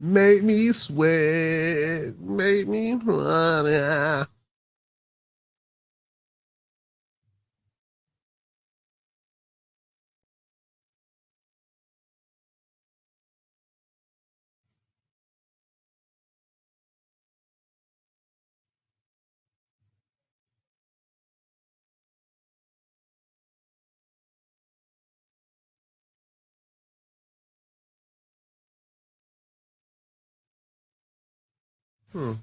Make me sweat, make me wanna. Hmm.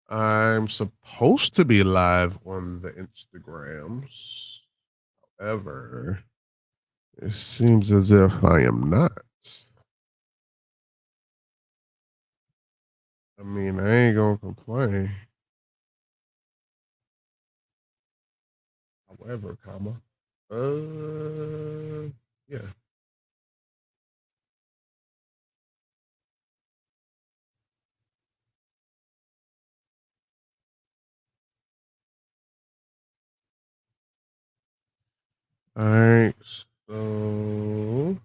I'm supposed to be live on the Instagrams. However, it seems as if I am not. I mean, I ain't gonna complain. However, comma. Yeah. All right. So,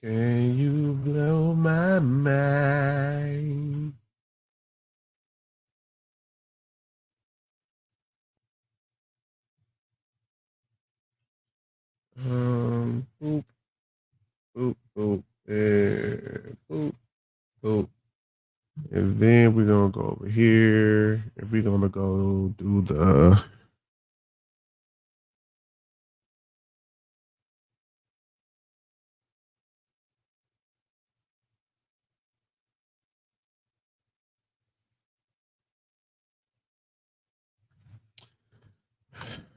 can you blow my mind? Boop, boop, boop, and boop, boop. And then we're gonna go over here and we're gonna go do the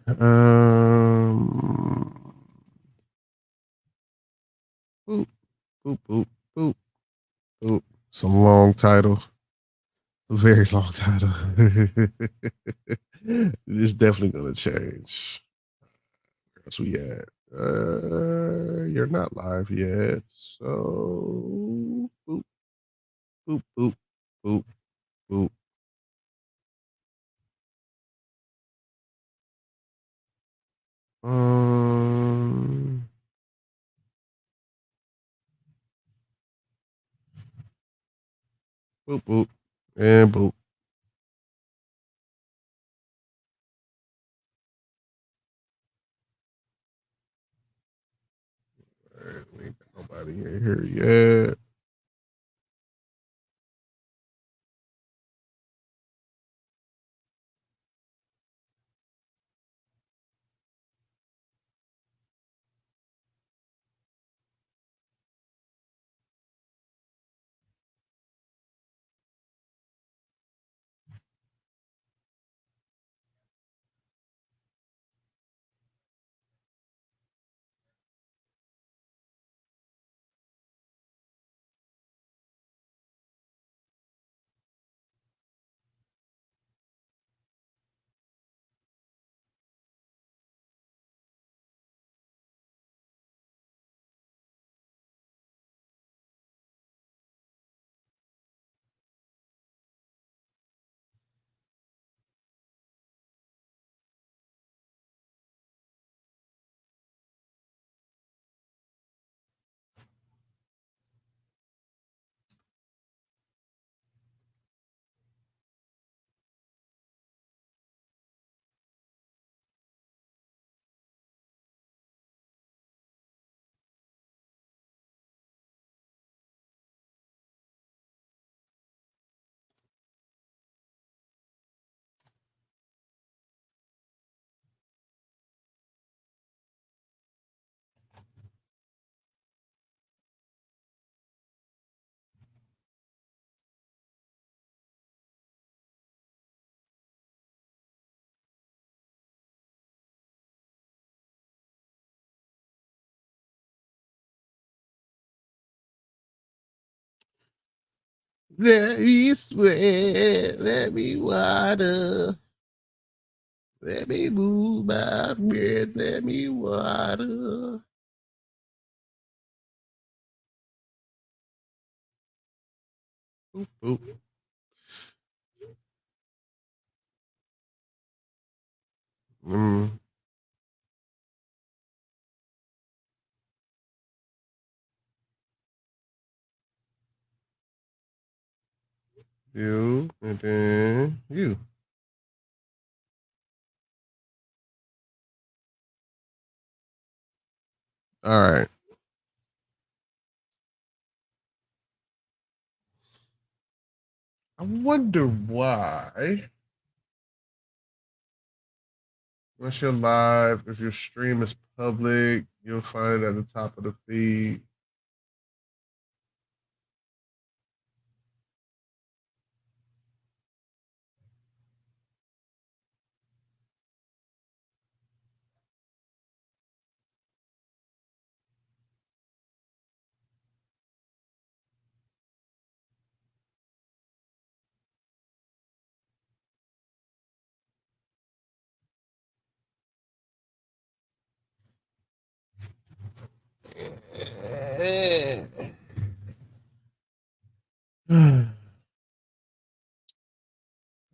um boop, boop, boop, boop, boop. Some long title. A very long title. It's definitely gonna change. Where's we at? You're not live yet. So boop, boop, boop, boop, boop. Um, boop, boop, and boop. All right, we ain't got nobody in here yet. Let me sweat, let me water, let me move my breath, let me water. Boop, boop. Mm. you, and then you. All right. I wonder why. Once you're live, if your stream is public, you'll find it at the top of the feed.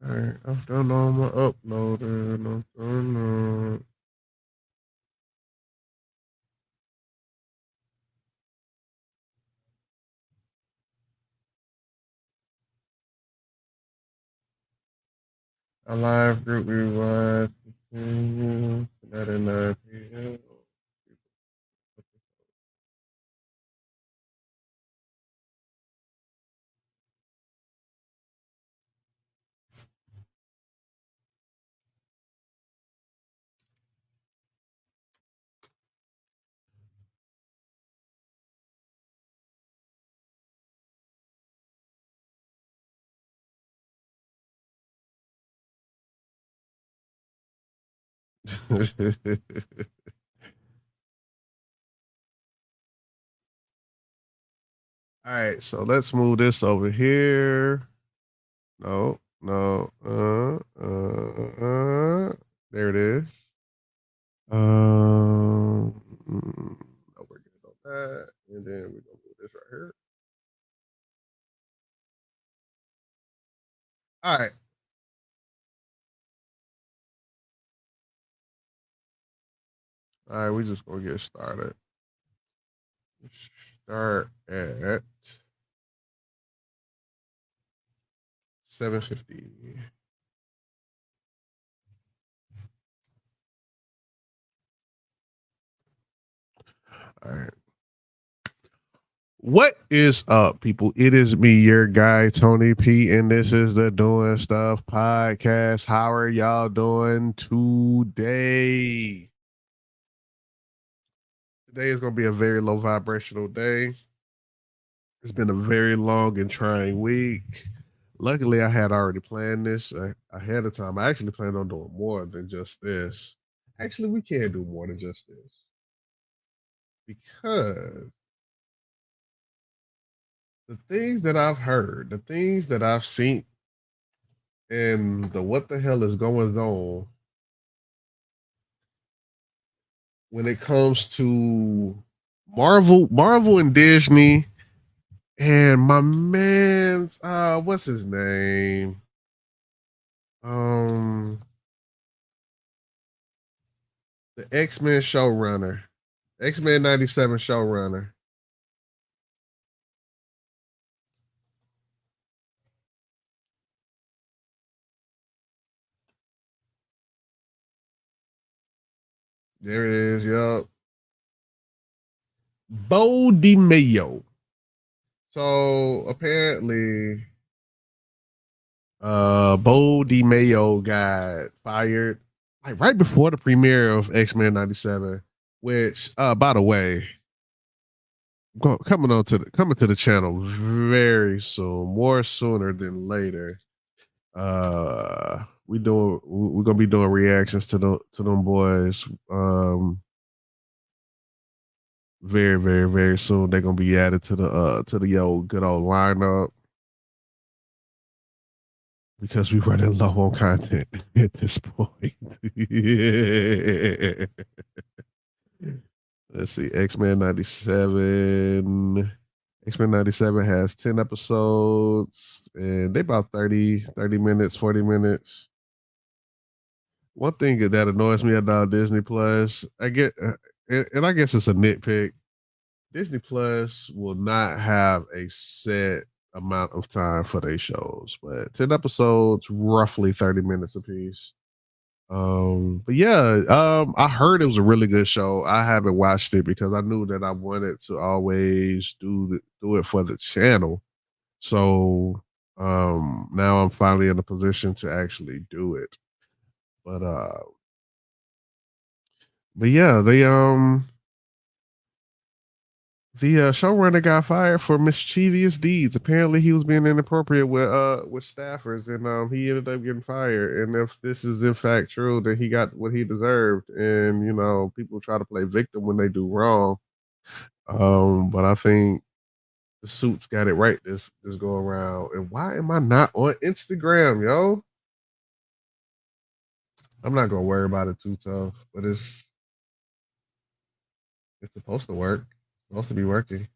All right, I've done all my uploading. I've done. A live group rewind. Continue. At 9 p.m. All right, so let's move this over here. No, no, there it is. No, we're good on that, and then we're gonna move this right here. All right. All right, we just gonna get started. Start at 7:50. All right. What is up, people? It is me, your guy, Tony P, and this is the Doing Stuff podcast. How are y'all doing today? Today is going to be a very low vibrational day. It's been a very long and trying week. Luckily, I had already planned this ahead of time. I actually planned on doing more than just this. Actually, we can't do more than just this because the things that I've heard, the things that I've seen, and the what the hell is going on when it comes to Marvel and Disney, and my man's what's his name? Um the X-Men showrunner. X-Men 97 showrunner. There it is, yup. Bo DiMeo. So apparently Bo DiMeo got fired like right before the premiere of X-Men 97, which by the way, coming to the channel very soon, more sooner than later. We're gonna be doing reactions to them boys. Very, very, very soon. They're gonna be added to the old good old lineup because we're running low on content at this point. Let's see, X-Men 97. X-Men 97 has 10 episodes and they about 30 minutes, 40 minutes. One thing that annoys me about Disney Plus, and I guess it's a nitpick. Disney Plus will not have a set amount of time for their shows. But 10 episodes, roughly 30 minutes apiece. But yeah, I heard it was a really good show. I haven't watched it because I knew that I wanted to always do it for the channel. So now I'm finally in a position to actually do it. But yeah, the showrunner got fired for mischievous deeds. Apparently, he was being inappropriate with staffers, and he ended up getting fired. And if this is in fact true, then he got what he deserved. And people try to play victim when they do wrong. But I think the suits got it right this go around. And why am I not on Instagram, yo? I'm not gonna worry about it too tough, but it's supposed to work. It's supposed to be working.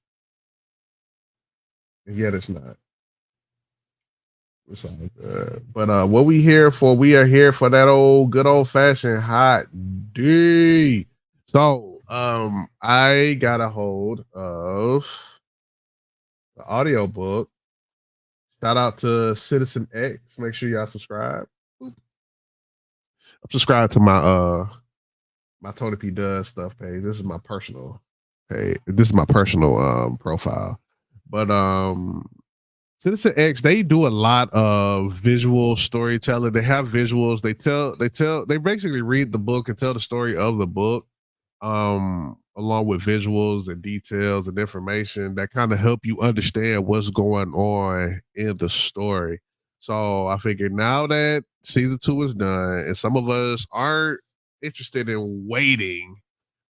And yet it's not. It's all good. But what we here for? We are here for that good old fashioned hot D. So I got a hold of the audio book. Shout out to Citizen X. Make sure y'all subscribe. I'm subscribed to my Tony P Does stuff page. This is my personal page. This is my personal profile. But Citizen X, they do a lot of visual storytelling. They have visuals. They basically read the book and tell the story of the book, along with visuals and details and information that kind of help you understand what's going on in the story. So I figured now that season 2 is done, and some of us aren't interested in waiting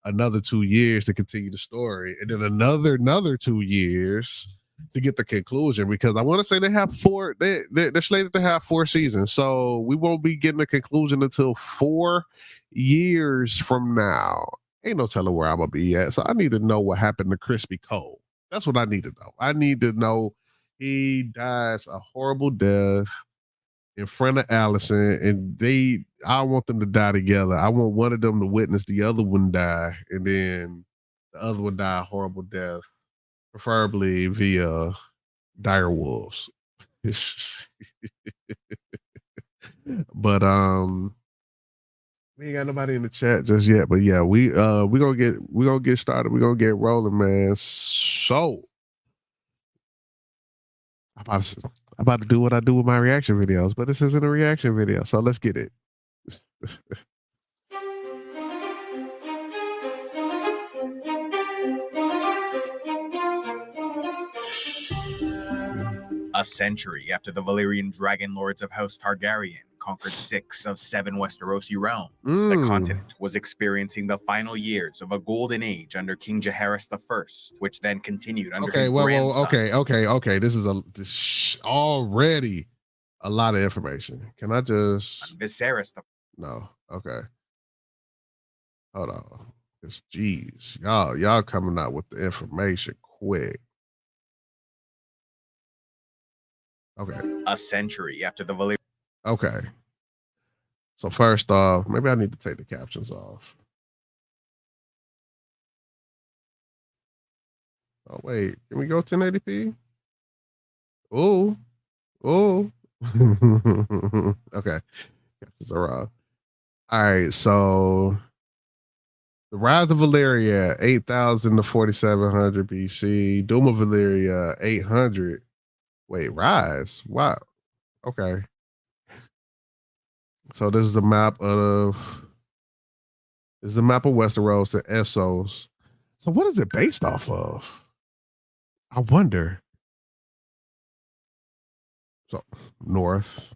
another 2 years to continue the story, and then another 2 years to get the conclusion, because I want to say they have they're slated to have 4 seasons, so we won't be getting a conclusion until 4 years from now. Ain't no telling where I'm gonna be at, so I need to know what happened to Crispy Cole. That's what I need to know. I need to know he dies a horrible death in front of Allison, and I want them to die together. I want one of them to witness the other one die, and then the other one die a horrible death, preferably via dire wolves. But we ain't got nobody in the chat just yet. But yeah, we gonna get started. We gonna get rolling, man. So I'm about to do what I do with my reaction videos, but this isn't a reaction video, so let's get it. A century after the Valyrian dragon lords of House Targaryen conquered 6 of 7 Westerosi realms, the continent was experiencing the final years of a golden age under King Jaehaerys I, which then continued under his grandson. Okay. This is already a lot of information. Can I just Viserys No. Okay. Hold on. It's geez. Y'all coming out with the information quick. Okay. A century after the Valyrian. Okay. So first off, maybe I need to take the captions off. Oh wait, can we go 1080p? Oh. Okay. Captions are off. All right, so the Rise of Valyria, 8,000 to 4,700 BC. Doom of Valyria, 800. Wait, Rise? Wow. Okay. So this is a map of Westeros and Essos. So what is it based off of? I wonder. So North.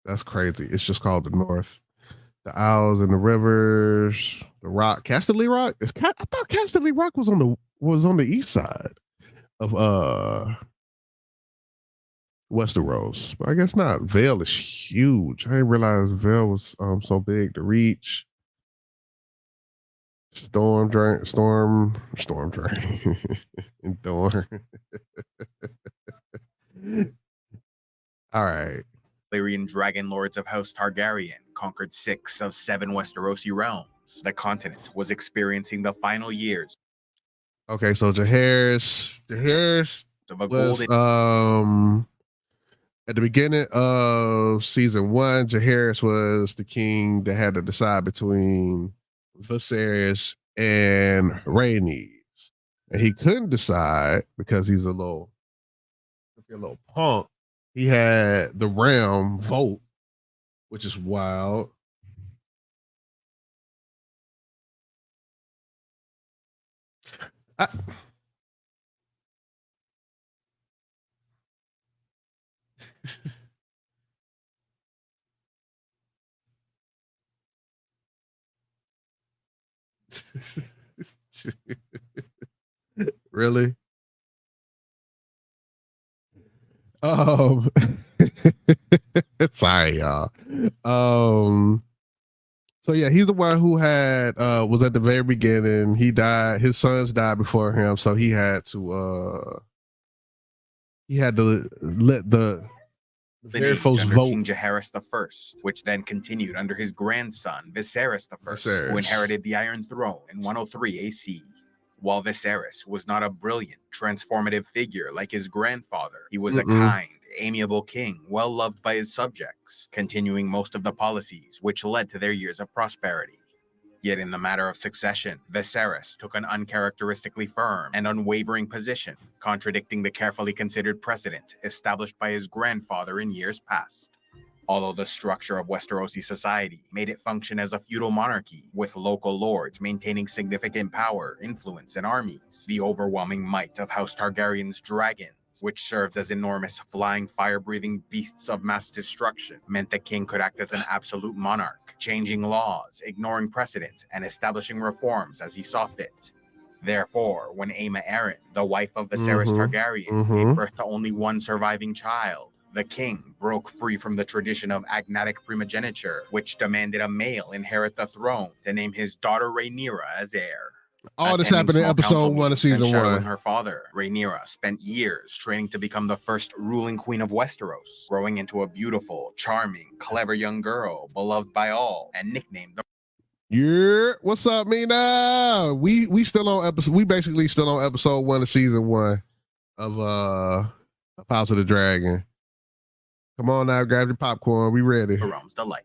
That's crazy. It's just called the North. The Isles and the Rivers, the Rock, Casterly Rock. I thought Casterly Rock was on the east side of Westeros, but I guess not. Vale is huge. I didn't realize Vale was so big to reach. Storm Drain, and Dorn. All right. Valyrian dragon lords of House Targaryen conquered 6 of 7 Westerosi realms. The continent was experiencing the final years. Okay, so Jaehaerys of a was golden at the beginning of season 1, Jaehaerys was the king that had to decide between Viserys and Rhaenys. And he couldn't decide because he's a little punk. He had the realm vote, which is wild. Really? Sorry, y'all. So yeah, he's the one who had was at the very beginning. He died. His sons died before him, so he had to let the very folks under vote. King Jaehaerys I, which then continued under his grandson Viserys I, who inherited the Iron Throne in 103 AC. While Viserys was not a brilliant, transformative figure like his grandfather, he was a kind, amiable king, well loved by his subjects, continuing most of the policies which led to their years of prosperity. Yet in the matter of succession, Viserys took an uncharacteristically firm and unwavering position, contradicting the carefully considered precedent established by his grandfather in years past. Although the structure of Westerosi society made it function as a feudal monarchy, with local lords maintaining significant power, influence, and armies, the overwhelming might of House Targaryen's dragons, which served as enormous flying fire-breathing beasts of mass destruction, meant the king could act as an absolute monarch, changing laws, ignoring precedent, and establishing reforms as he saw fit. Therefore, when Aemma Arryn, the wife of Viserys Targaryen, gave birth to only one surviving child, the king broke free from the tradition of agnatic primogeniture, which demanded a male inherit the throne, to name his daughter Rhaenyra as heir. All this happened in episode 1 of season 1. Her father, Rhaenyra, spent years training to become the first ruling queen of Westeros, growing into a beautiful, charming, clever young girl, beloved by all, and nicknamed the What's up, Mina? We still on episode. We basically still on episode 1 of season 1 of House of the Dragon. Come on now, grab your popcorn. We ready. The realm's delight.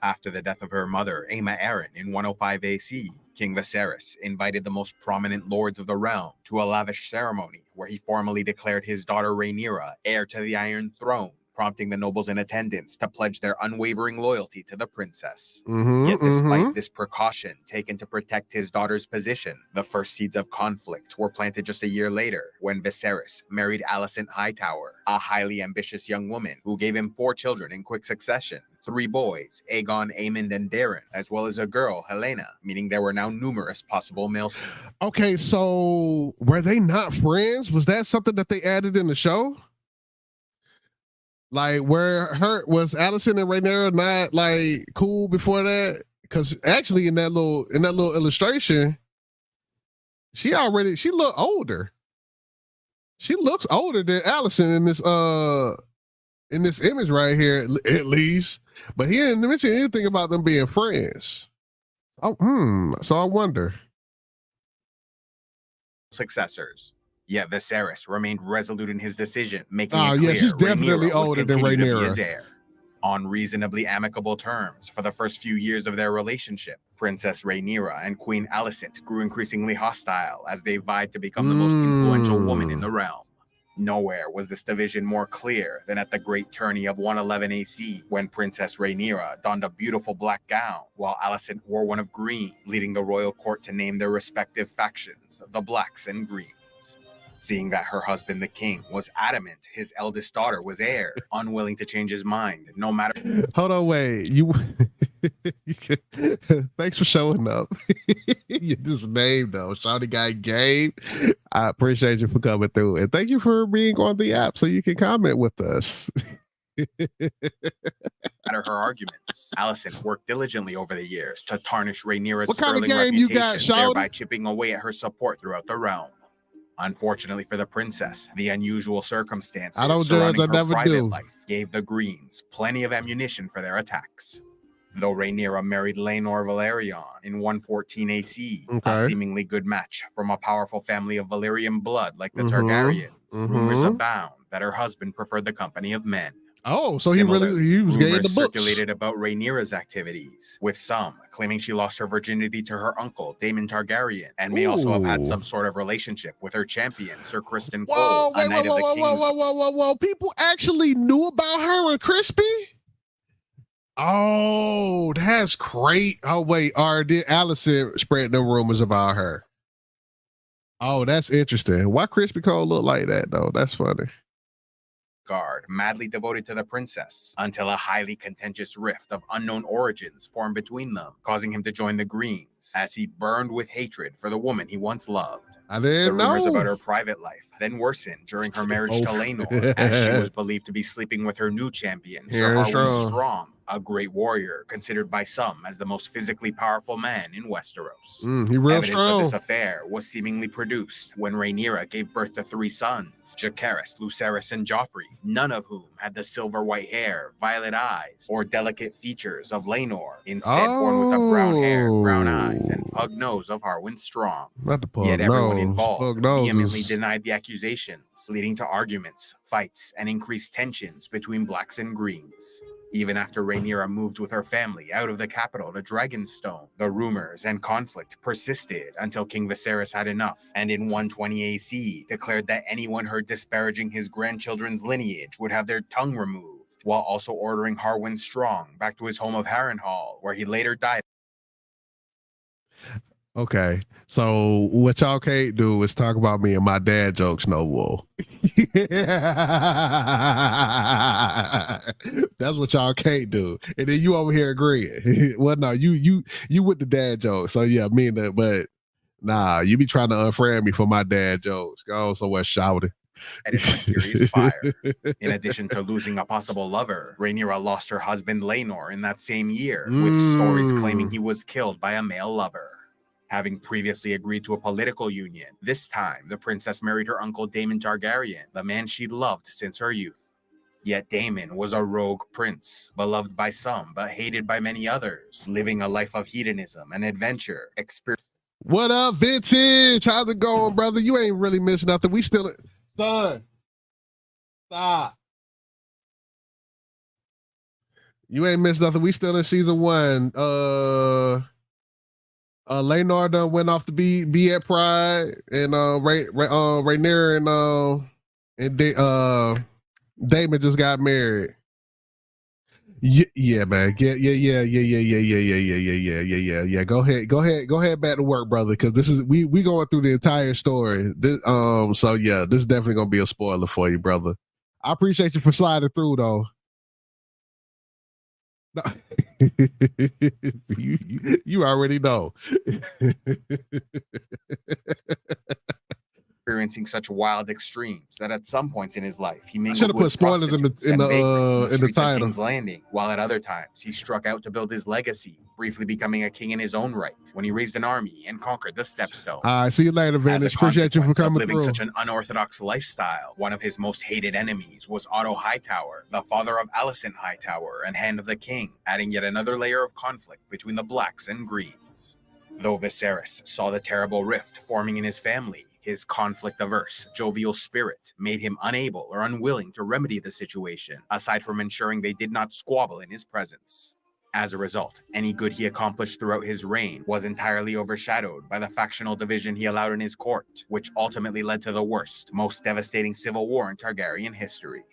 After the death of her mother, Aemma Arryn, in 105 AC, King Viserys invited the most prominent lords of the realm to a lavish ceremony where he formally declared his daughter Rhaenyra heir to the Iron Throne, prompting the nobles in attendance to pledge their unwavering loyalty to the princess. Yet despite this precaution taken to protect his daughter's position, the first seeds of conflict were planted just a year later when Viserys married Alicent Hightower, a highly ambitious young woman who gave him 4 children in quick succession. 3 boys, Aegon, Aemond, and Daeron, as well as a girl, Helaena, meaning there were now numerous possible males. Okay, so were they not friends? Was that something that they added in the show? Like, was Alicent and Rhaenyra not like cool before that? Because actually, in that little illustration, she looked older. She looks older than Alicent in this image right here, at least. But he didn't mention anything about them being friends. So I wonder. Successors. Yet Viserys remained resolute in his decision, making it clear she's definitely older than Rhaenyra. On reasonably amicable terms, for the first few years of their relationship, Princess Rhaenyra and Queen Alicent grew increasingly hostile as they vied to become the most influential woman in the realm. Nowhere was this division more clear than at the great tourney of 111 AC, when Princess Rhaenyra donned a beautiful black gown, while Alicent wore one of green, leading the royal court to name their respective factions, the Blacks and Greens. Seeing that her husband, the king, was adamant his eldest daughter was heir, unwilling to change his mind, no matter... Hold on, wait. Thanks for showing up. You just named though. Shawty Guy Gabe. I appreciate you for coming through. And thank you for being on the app so you can comment with us. Her arguments, Alicent worked diligently over the years to tarnish Rhaenyra's what kind of sterling game you got, reputation, Shawty? thereby chipping away at her support throughout the realm. Unfortunately for the princess, the unusual circumstances surrounding her private life gave the Greens plenty of ammunition for their attacks. though Rhaenyra married Laenor Velaryon in 114 AC, a Okay. seemingly good match from a powerful family of Valyrian blood like the Mhm, Targaryens. Rumors mhm. abound that her husband preferred the company of men. Oh, so Similarly, he was gay in rumors the books. circulated about Rhaenyra's activities, with some claiming she lost her virginity to her uncle, Daemon Targaryen, and may also have had Ooh. some sort of relationship with her champion, Sir Criston Whoa, Cole, wait, a knight of the King's. whoa. People actually knew about her and Crispy? Oh, that's great. Oh, wait, or did Allison spread the rumors about her? Oh, that's interesting. Why Crispy Cole look like that, though? That's funny. Guard, madly devoted to the princess, until a highly contentious rift of unknown origins formed between them, causing him to join the Greens, as he burned with hatred for the woman he once loved. I didn't know. The rumors about her private life then worsened during her marriage to Laenor, as she was believed to be sleeping with her new champion, Sir Harwin Strong, a great warrior considered by some as the most physically powerful man in Westeros. Evidence of this affair was seemingly produced when Rhaenyra gave birth to 3 sons, Jacaerys, Lucerys, and Joffrey, none of whom had the silver white hair, violet eyes, or delicate features of Laenor, instead born with the brown hair, brown eyes, and pug nose of Harwin Strong. Not the pug Yet everyone nose. involved vehemently denied the accusations, leading to arguments, fights, and increased tensions between Blacks and Greens. Even after Rhaenyra moved with her family out of the capital to Dragonstone, the rumors and conflict persisted until King Viserys had enough, and in 120 AC declared that anyone heard disparaging his grandchildren's lineage would have their tongue removed, while also ordering Harwin Strong back to his home of Harrenhal, where he later died. Okay, so what y'all can't do is talk about me and my dad jokes no more. That's what y'all can't do. And then you over here agreeing. Well, no, you with the dad jokes. So yeah, me and that, but nah, you be trying to unfriend me for my dad jokes. Go somewhere shouting. And in a mysterious fire. In addition to losing a possible lover, Rhaenyra lost her husband Laenor in that same year, with stories claiming he was killed by a male lover. Having previously agreed to a political union, this time the princess married her uncle Daemon Targaryen, the man she'd loved since her youth. Yet Daemon was a rogue prince, beloved by some but hated by many others, living a life of hedonism and adventure. What up, Vintage? How's it going, brother? You ain't really missed nothing. We still, son. Stop. You ain't missed nothing. We still in season 1. Laenor done went off to be at Pride, and Rhaenyra and Daemon just got married. Yeah, man. Yeah. Go ahead back to work, brother, because this is we going through the entire story. So yeah, this is definitely gonna be a spoiler for you, brother. I appreciate you for sliding through, though. No. you already know. Experiencing such wild extremes that at some points in his life he mingled should have put spoilers in the title. King's Landing, while at other times he struck out to build his legacy, briefly becoming a king in his own right when he raised an army and conquered the Stepstone. See you later, Vintage. Appreciate you for coming living through. Such an unorthodox lifestyle, one of his most hated enemies was Otto Hightower, the father of Alicent Hightower and Hand of the King, adding yet another layer of conflict between the Blacks and Greens. Though Viserys saw the terrible rift forming in his family, his conflict-averse, jovial spirit made him unable or unwilling to remedy the situation, aside from ensuring they did not squabble in his presence. As a result, any good he accomplished throughout his reign was entirely overshadowed by the factional division he allowed in his court, which ultimately led to the worst, most devastating civil war in Targaryen history.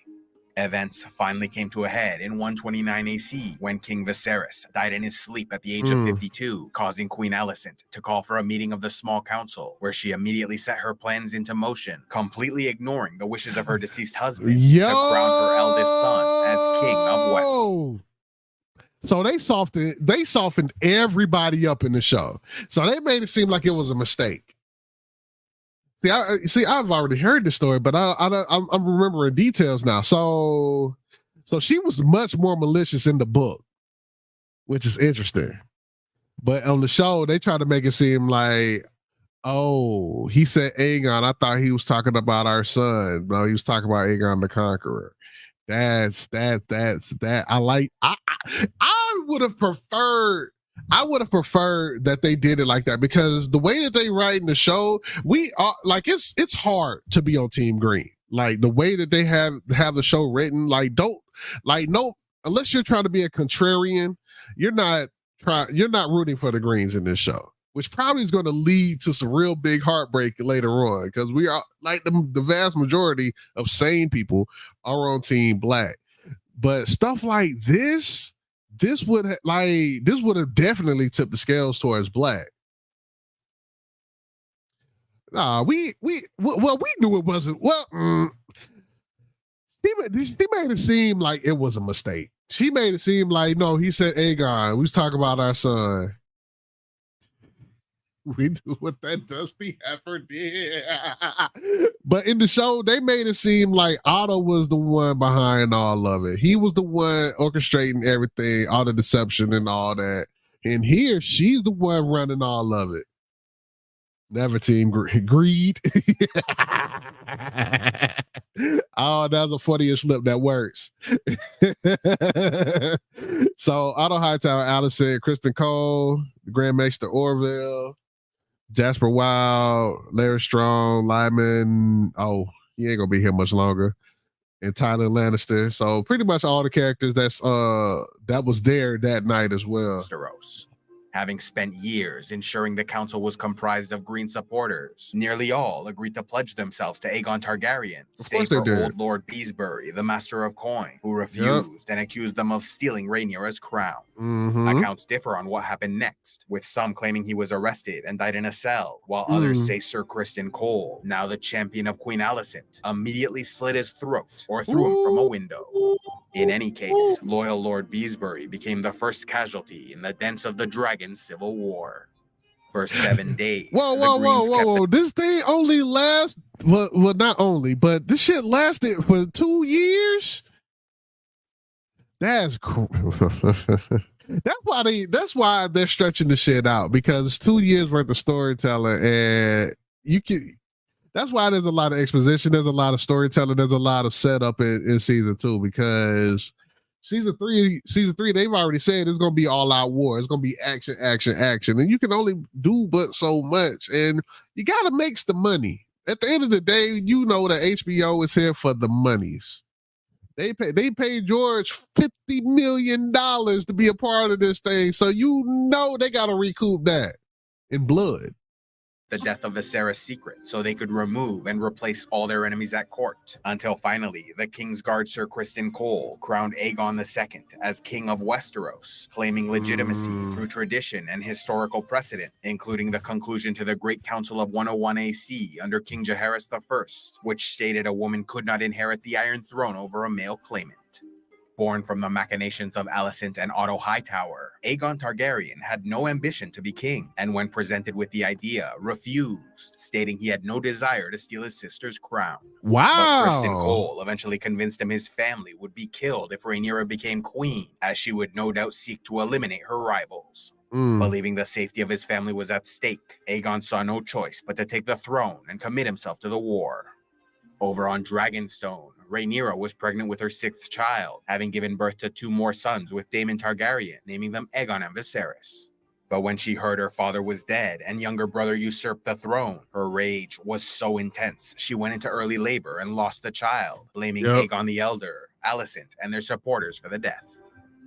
Events finally came to a head in 129 AC when King Viserys died in his sleep at the age of 52, causing Queen Alicent to call for a meeting of the Small Council, where she immediately set her plans into motion, completely ignoring the wishes of her deceased husband to crown her eldest son as King of Westeros. So they softened everybody up in the show. So they made it seem like it was a mistake. I've already heard the story, but I'm remembering details now. So she was much more malicious in the book, which is interesting. But on the show, they try to make it seem like, oh, he said Aegon. I thought he was talking about our son. No, he was talking about Aegon the Conqueror. That's that. I would have preferred. I would have preferred that they did it like that, because the way that they write in the show, we are like, it's hard to be on Team Green. Like the way that they have the show written, like don't like no, unless you're trying to be a contrarian, you're not rooting for the Greens in this show, which probably is going to lead to some real big heartbreak later on, because we are like the vast majority of sane people are on Team Black. But stuff like this would have definitely tipped the scales towards Black. Nah, we knew it wasn't. Well, she made it seem like it was a mistake. She made it seem like, no, he said Aegon. We was talking about our son. We do what that dusty heifer did. But in the show, they made it seem like Otto was the one behind all of it. He was the one orchestrating everything, all the deception and all that. And here, she's the one running all of it. Never Team Greed. Oh, that's a funniest slip that works. So Otto Hightower, Alicent, Kristen Cole, Grand Maester Orville, Jasper Wild, Larry Strong, Lyman. Oh, he ain't gonna be here much longer. And Tyler Lannister. So pretty much all the characters that was there that night as well. Westeros. Having spent years ensuring the council was comprised of Green supporters, nearly all agreed to pledge themselves to Aegon Targaryen, save for old Lord Beesbury, the Master of Coin, who refused and accused them of stealing Rhaenyra's crown. Accounts differ on what happened next, with some claiming he was arrested and died in a cell, while others say Sir Criston Cole, now the champion of Queen Alicent, immediately slit his throat or threw him from a window. In any case, loyal Lord Beesbury became the first casualty in the dents of the Dragon Civil War. For 7 days. Whoa. This thing only lasts, well, not only, but this shit lasted for 2 years? That's cool. That's why they're stretching the shit out, because it's 2 years worth of storytelling, and that's why there's a lot of exposition, there's a lot of storytelling, there's a lot of setup in season 2, because season three, they've already said it's gonna be all out war. It's gonna be action, and you can only do but so much, and you gotta make the money. At the end of the day, you know that HBO is here for the monies. They paid George $50 million to be a part of this thing, so you know they gotta recoup that in blood. The death of Viserys' secret, so they could remove and replace all their enemies at court, until finally the Kingsguard Sir Criston Cole crowned Aegon II as King of Westeros, claiming legitimacy through tradition and historical precedent, including the conclusion to the Great Council of 101 AC under King Jaehaerys I, which stated a woman could not inherit the Iron Throne over a male claimant. Born from the machinations of Alicent and Otto Hightower, Aegon Targaryen had no ambition to be king, and when presented with the idea, refused, stating he had no desire to steal his sister's crown. Wow. But Criston Cole eventually convinced him his family would be killed if Rhaenyra became queen, as she would no doubt seek to eliminate her rivals. Believing the safety of his family was at stake, Aegon saw no choice but to take the throne and commit himself to the war. Over on Dragonstone, Rhaenyra was pregnant with her 6th child, having given birth to 2 more sons with Daemon Targaryen, naming them Aegon and Viserys. But when she heard her father was dead and younger brother usurped the throne, her rage was so intense, she went into early labor and lost the child, blaming Aegon the Elder, Alicent, and their supporters for the death.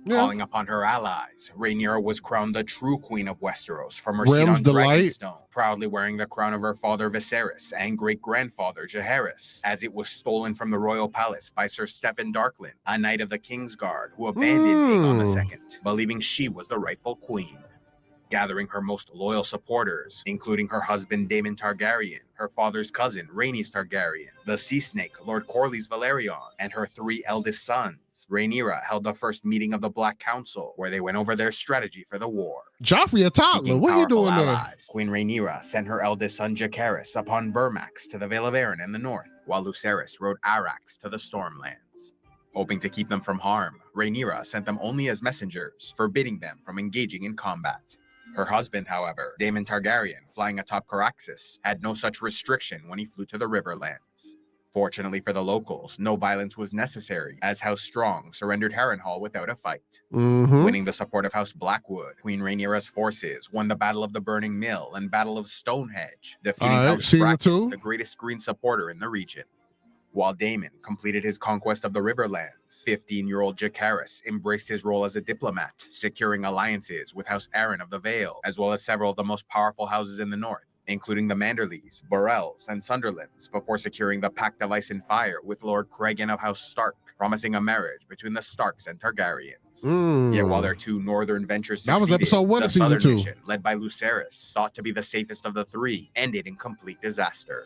Calling upon her allies, Rhaenyra was crowned the true Queen of Westeros from her seat on Dragonstone, proudly wearing the crown of her father Viserys and great-grandfather Jaehaerys, as it was stolen from the royal palace by Sir Steffon Darkland, a knight of the Kingsguard who abandoned Aegon II, believing she was the rightful queen. Gathering her most loyal supporters, including her husband Daemon Targaryen, her father's cousin Rhaenys Targaryen, the Sea Snake Lord Corlys Velaryon, and her 3 eldest sons, Rhaenyra held the first meeting of the Black Council, where they went over their strategy for the war. Joffrey a toddler, what are you doing there? Queen Rhaenyra sent her eldest son Jacaerys upon Vermax to the Vale of Arryn in the north, while Lucerys rode Arrax to the Stormlands. Hoping to keep them from harm, Rhaenyra sent them only as messengers, forbidding them from engaging in combat. Her husband, however, Daemon Targaryen, flying atop Caraxes, had no such restriction when he flew to the Riverlands. Fortunately for the locals, no violence was necessary, as House Strong surrendered Harrenhal without a fight. Winning the support of House Blackwood, Queen Rhaenyra's forces won the Battle of the Burning Mill and Battle of Stonehenge, defeating House Bracken, the greatest green supporter in the region. While Daemon completed his conquest of the Riverlands, 15-year-old Jacaerys embraced his role as a diplomat, securing alliances with House Arryn of the Vale, as well as several of the most powerful houses in the north, including the Manderleys, Borrells, and Sunderlands, before securing the Pact of Ice and Fire with Lord Cregan of House Stark, promising a marriage between the Starks and Targaryens. Yet while their two northern ventures succeeded, that was episode 1 the of season southern 2. mission, led by Lucerys, thought to be the safest of the three, ended in complete disaster.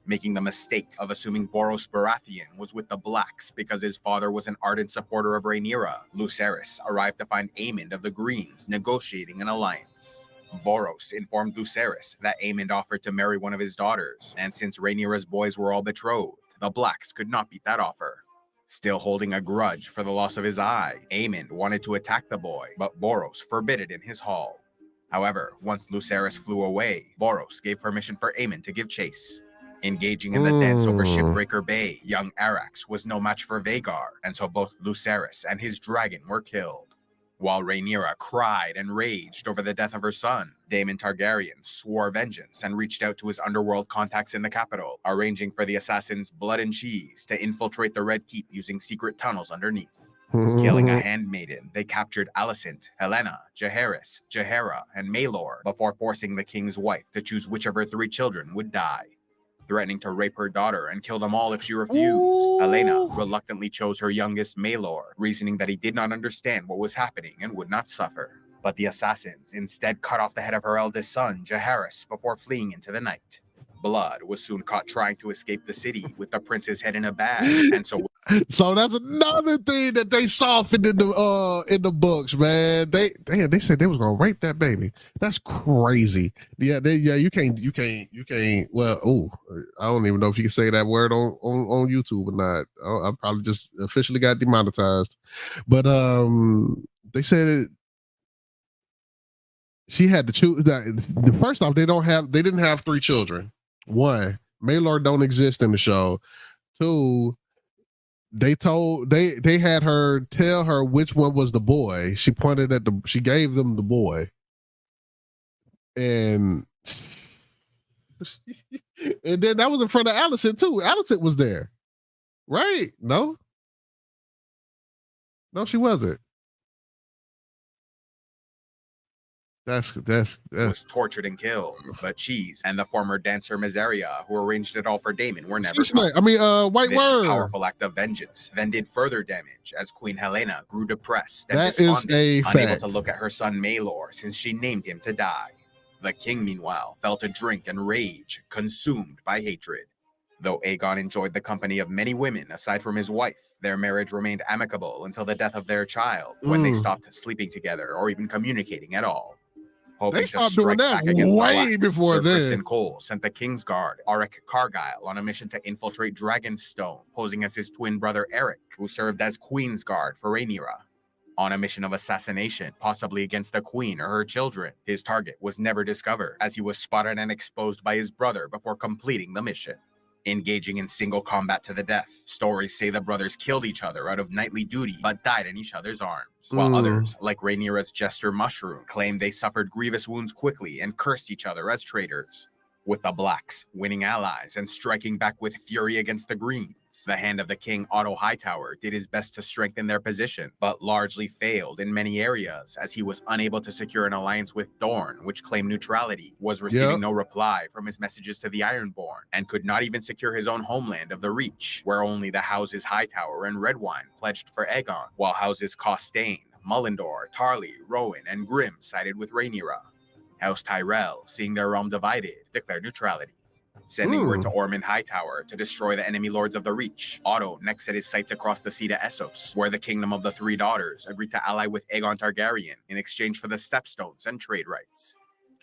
Making the mistake of assuming Borros Baratheon was with the Blacks because his father was an ardent supporter of Rhaenyra, Lucerys arrived to find Aemond of the Greens negotiating an alliance. Borros informed Lucerys that Aemond offered to marry one of his daughters, and since Rhaenyra's boys were all betrothed, the Blacks could not beat that offer. Still holding a grudge for the loss of his eye, Aemond wanted to attack the boy, but Borros forbid it in his hall. However, once Lucerys flew away, Borros gave permission for Aemond to give chase. Engaging in the dance over Shipbreaker Bay, young Arax was no match for Vhagar, and so both Lucerys and his dragon were killed. While Rhaenyra cried and raged over the death of her son, Daemon Targaryen swore vengeance and reached out to his underworld contacts in the capital, arranging for the assassins Blood and Cheese to infiltrate the Red Keep using secret tunnels underneath. Killing a handmaiden, they captured Alicent, Helena, Jaehaerys, Jaehaera, and Maelor before forcing the king's wife to choose which of her 3 children would die. Threatening to rape her daughter and kill them all if she refused, Helena reluctantly chose her youngest, Maelor, reasoning that he did not understand what was happening and would not suffer. But the assassins instead cut off the head of her eldest son, Jaehaerys, before fleeing into the night. Blood was soon caught trying to escape the city with the prince's head in a bag, and so that's another thing that they softened in the books, man. They said they was gonna rape that baby. That's crazy. You can't. Well, I don't even know if you can say that word on YouTube or not. I probably just officially got demonetized. But they said she had to choose. The first off, they didn't have 3 children. 1, Maelor don't exist in the show. 2, they had her tell her which one was the boy. She pointed at she gave them the boy. And then that was in front of Alicent too. Alicent was there. Right? No, she wasn't. was tortured and killed, but Cheese and the former dancer Mysaria, who arranged it all for Daemon, were never caught. White This Word. powerful act of vengeance then did further damage as Queen Helena grew depressed and despondent, unable to look at her son Maelor since she named him to die. The king, meanwhile, fell to drink and rage, consumed by hatred. Though Aegon enjoyed the company of many women aside from his wife, their marriage remained amicable until the death of their child, when they stopped sleeping together or even communicating at all. Hoping They to stopped strike doing that back against way the Blacks, before Sir then. Criston Cole sent the Kingsguard, Auric Cargyle, on a mission to infiltrate Dragonstone, posing as his twin brother Eric, who served as Queen's Guard for Rhaenyra. On a mission of assassination, possibly against the Queen or her children, his target was never discovered, as he was spotted and exposed by his brother before completing the mission. Engaging in single combat to the death, stories say the brothers killed each other out of knightly duty, but died in each other's arms, while others, like Rhaenyra's Jester Mushroom, claimed they suffered grievous wounds quickly and cursed each other as traitors. With the Blacks winning allies and striking back with fury against the Greens, the hand of the king Otto Hightower did his best to strengthen their position, but largely failed in many areas as he was unable to secure an alliance with Dorne, which claimed neutrality, was receiving no reply from his messages to the Ironborn, and could not even secure his own homeland of the Reach, where only the houses Hightower and Redwyne pledged for Aegon, while houses Costain, Mullendor, Tarly, Rowan, and Grimm sided with Rhaenyra. House Tyrell, seeing their realm divided, declared neutrality. Sending word to Ormond Hightower to destroy the enemy lords of the Reach, Otto next set his sights across the sea to Essos, where the kingdom of the 3 daughters agreed to ally with Aegon Targaryen in exchange for the Stepstones and trade rights.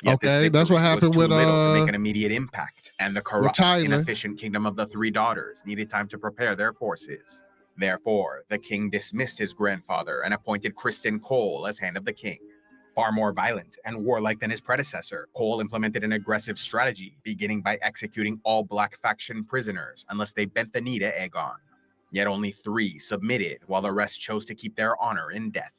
Yet that's what happened with little to make an immediate impact, and the corrupt, inefficient kingdom of the 3 daughters needed time to prepare their forces. Therefore, the king dismissed his grandfather and appointed Criston Cole as Hand of the King. Far more violent and warlike than his predecessor, Cole implemented an aggressive strategy, beginning by executing all Black faction prisoners unless they bent the knee to Aegon. Yet only 3 submitted, while the rest chose to keep their honor in death.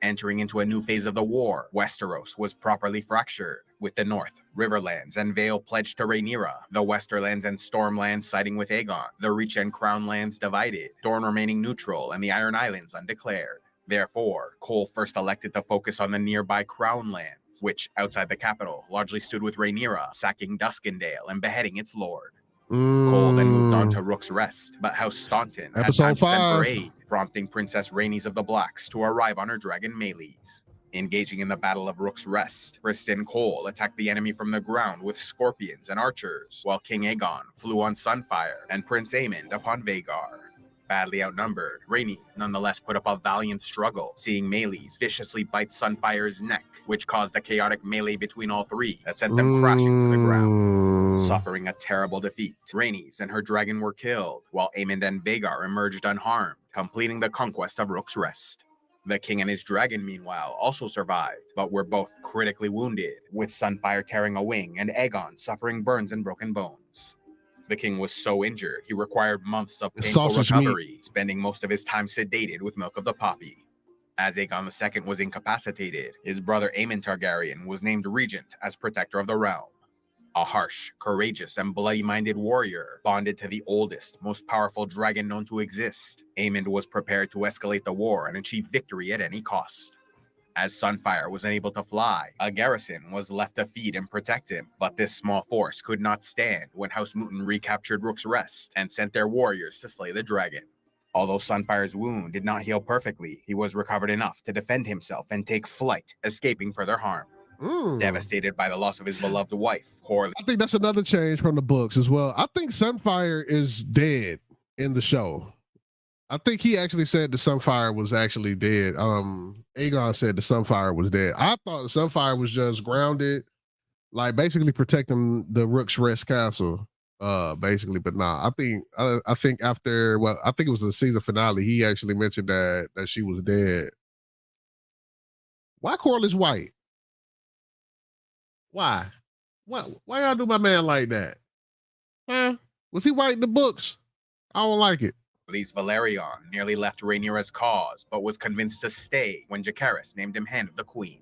Entering into a new phase of the war, Westeros was properly fractured, with the North, Riverlands, and Vale pledged to Rhaenyra, the Westerlands and Stormlands siding with Aegon, the Reach and Crown lands divided, Dorne remaining neutral, and the Iron Islands undeclared. Therefore, Cole first elected to focus on the nearby Crown lands, which, outside the capital, largely stood with Rhaenyra, sacking Duskendale and beheading its lord. Cole then moved on to Rook's Rest, but House Staunton had time to send for aid, prompting Princess Rhaenys of the Blacks to arrive on her dragon Meleys. Engaging in the Battle of Rook's Rest, Criston Cole attacked the enemy from the ground with scorpions and archers, while King Aegon flew on Sunfire and Prince Aemond upon Vhagar. Badly outnumbered, Rhaenys nonetheless put up a valiant struggle, seeing Meleys viciously bite Sunfire's neck, which caused a chaotic melee between all 3 that sent them crashing to the ground. Suffering a terrible defeat, Rhaenys and her dragon were killed, while Aemond and Vhagar emerged unharmed, completing the conquest of Rook's Rest. The king and his dragon, meanwhile, also survived, but were both critically wounded, with Sunfire tearing a wing and Aegon suffering burns and broken bones. The king was so injured, he required months of painful recovery, spending most of his time sedated with milk of the poppy. As Aegon II was incapacitated, his brother Aemon Targaryen was named regent as protector of the realm. A harsh, courageous, and bloody-minded warrior, bonded to the oldest, most powerful dragon known to exist, Aemond was prepared to escalate the war and achieve victory at any cost. As Sunfire was unable to fly, a garrison was left to feed and protect him, but this small force could not stand when House Mouton recaptured Rook's Rest and sent their warriors to slay the dragon. Although Sunfire's wound did not heal perfectly, he was recovered enough to defend himself and take flight, escaping further harm. Devastated by the loss of his beloved wife, Corlys. I think that's another change from the books as well. I think Sunfire is dead in the show. I think he actually said the Sunfire was actually dead. Aegon said the Sunfire was dead. I thought the Sunfire was just grounded, like basically protecting the Rook's Rest castle. Basically, but nah. I think after, well, I think it was the season finale, he actually mentioned that she was dead. Why Corlys white? Why y'all do my man like that? Huh? Was he white in the books? I don't like it. Valerion nearly left Rhaenyra's cause, but was convinced to stay when Jacaerys named him Hand of the Queen.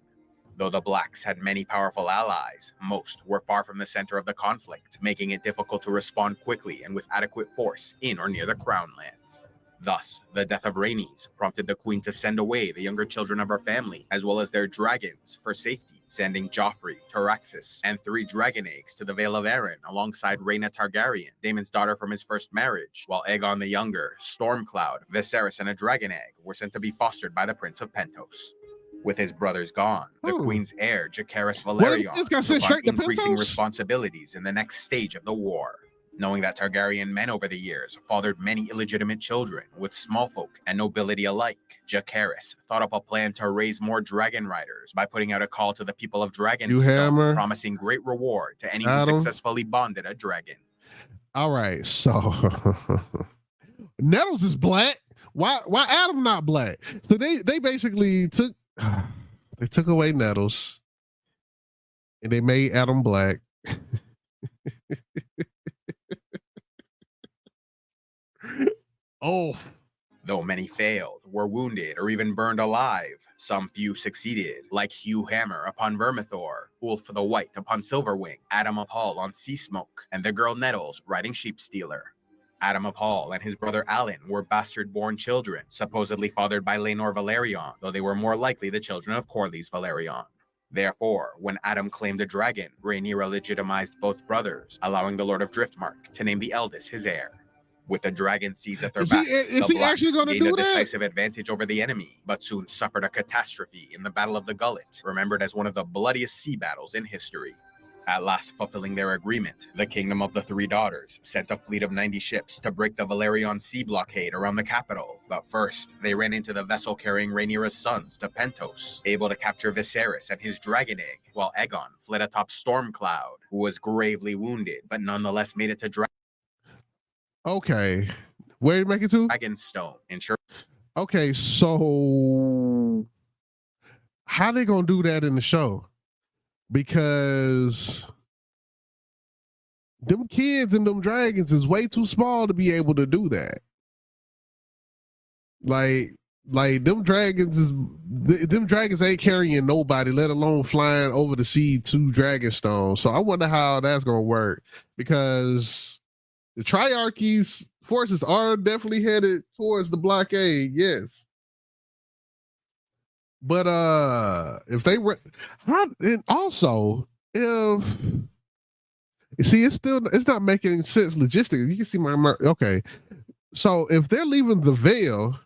Though the Blacks had many powerful allies, most were far from the center of the conflict, making it difficult to respond quickly and with adequate force in or near the Crown lands. Thus, the death of Rhaenys prompted the Queen to send away the younger children of her family, as well as their dragons, for safety, sending Joffrey, Taraxis, and 3 dragon eggs to the Vale of Arryn alongside Rhaena Targaryen, Daemon's daughter from his first marriage, while Aegon the Younger, Stormcloud, Viserys, and a dragon egg were sent to be fostered by the Prince of Pentos. With his brothers gone, the Queen's heir, Jacaerys Valerion, took on increasing responsibilities in the next stage of the war. Knowing that Targaryen men over the years fathered many illegitimate children with smallfolk and nobility alike, Jacaerys thought up a plan to raise more dragon riders by putting out a call to the people of Dragonstone, promising great reward to any who successfully bonded a dragon. All right, so Nettles is black. Why Adam not black? So they basically took away Nettles and they made Adam black. Oh. Though many failed, were wounded, or even burned alive, some few succeeded, like Hugh Hammer upon Vermithor, Ulf the White upon Silverwing, Adam of Hall on Seasmoke, and the girl Nettles riding Sheepstealer. Adam of Hall and his brother Alan were bastard-born children, supposedly fathered by Laenor Velaryon, though they were more likely the children of Corlys Velaryon. Therefore, when Adam claimed a dragon, Rhaenyra legitimized both brothers, allowing the Lord of Driftmark to name the eldest his heir. With the dragon seeds at their backs, the Blacks gained a decisive advantage over the enemy, but soon suffered a catastrophe in the Battle of the Gullet, remembered as one of the bloodiest sea battles in history. At last fulfilling their agreement, the Kingdom of the Three Daughters sent a fleet of 90 ships to break the Velaryon sea blockade around the capital. But first, they ran into the vessel carrying Rhaenyra's sons to Pentos, able to capture Viserys and his dragon egg, while Aegon fled atop Stormcloud, who was gravely wounded, but nonetheless made it to Okay, where did you make it to? Dragonstone. Okay, so how they gonna do that in the show? Because them kids and them dragons is way too small to be able to do that. Like them dragons ain't carrying nobody, let alone flying over the sea to Dragonstone. So I wonder how that's gonna work, because the Triarchy's forces are definitely headed towards the blockade, yes. But if they were, and also if you see, it's not making sense logistically. You can see my okay. So if they're leaving the Veil,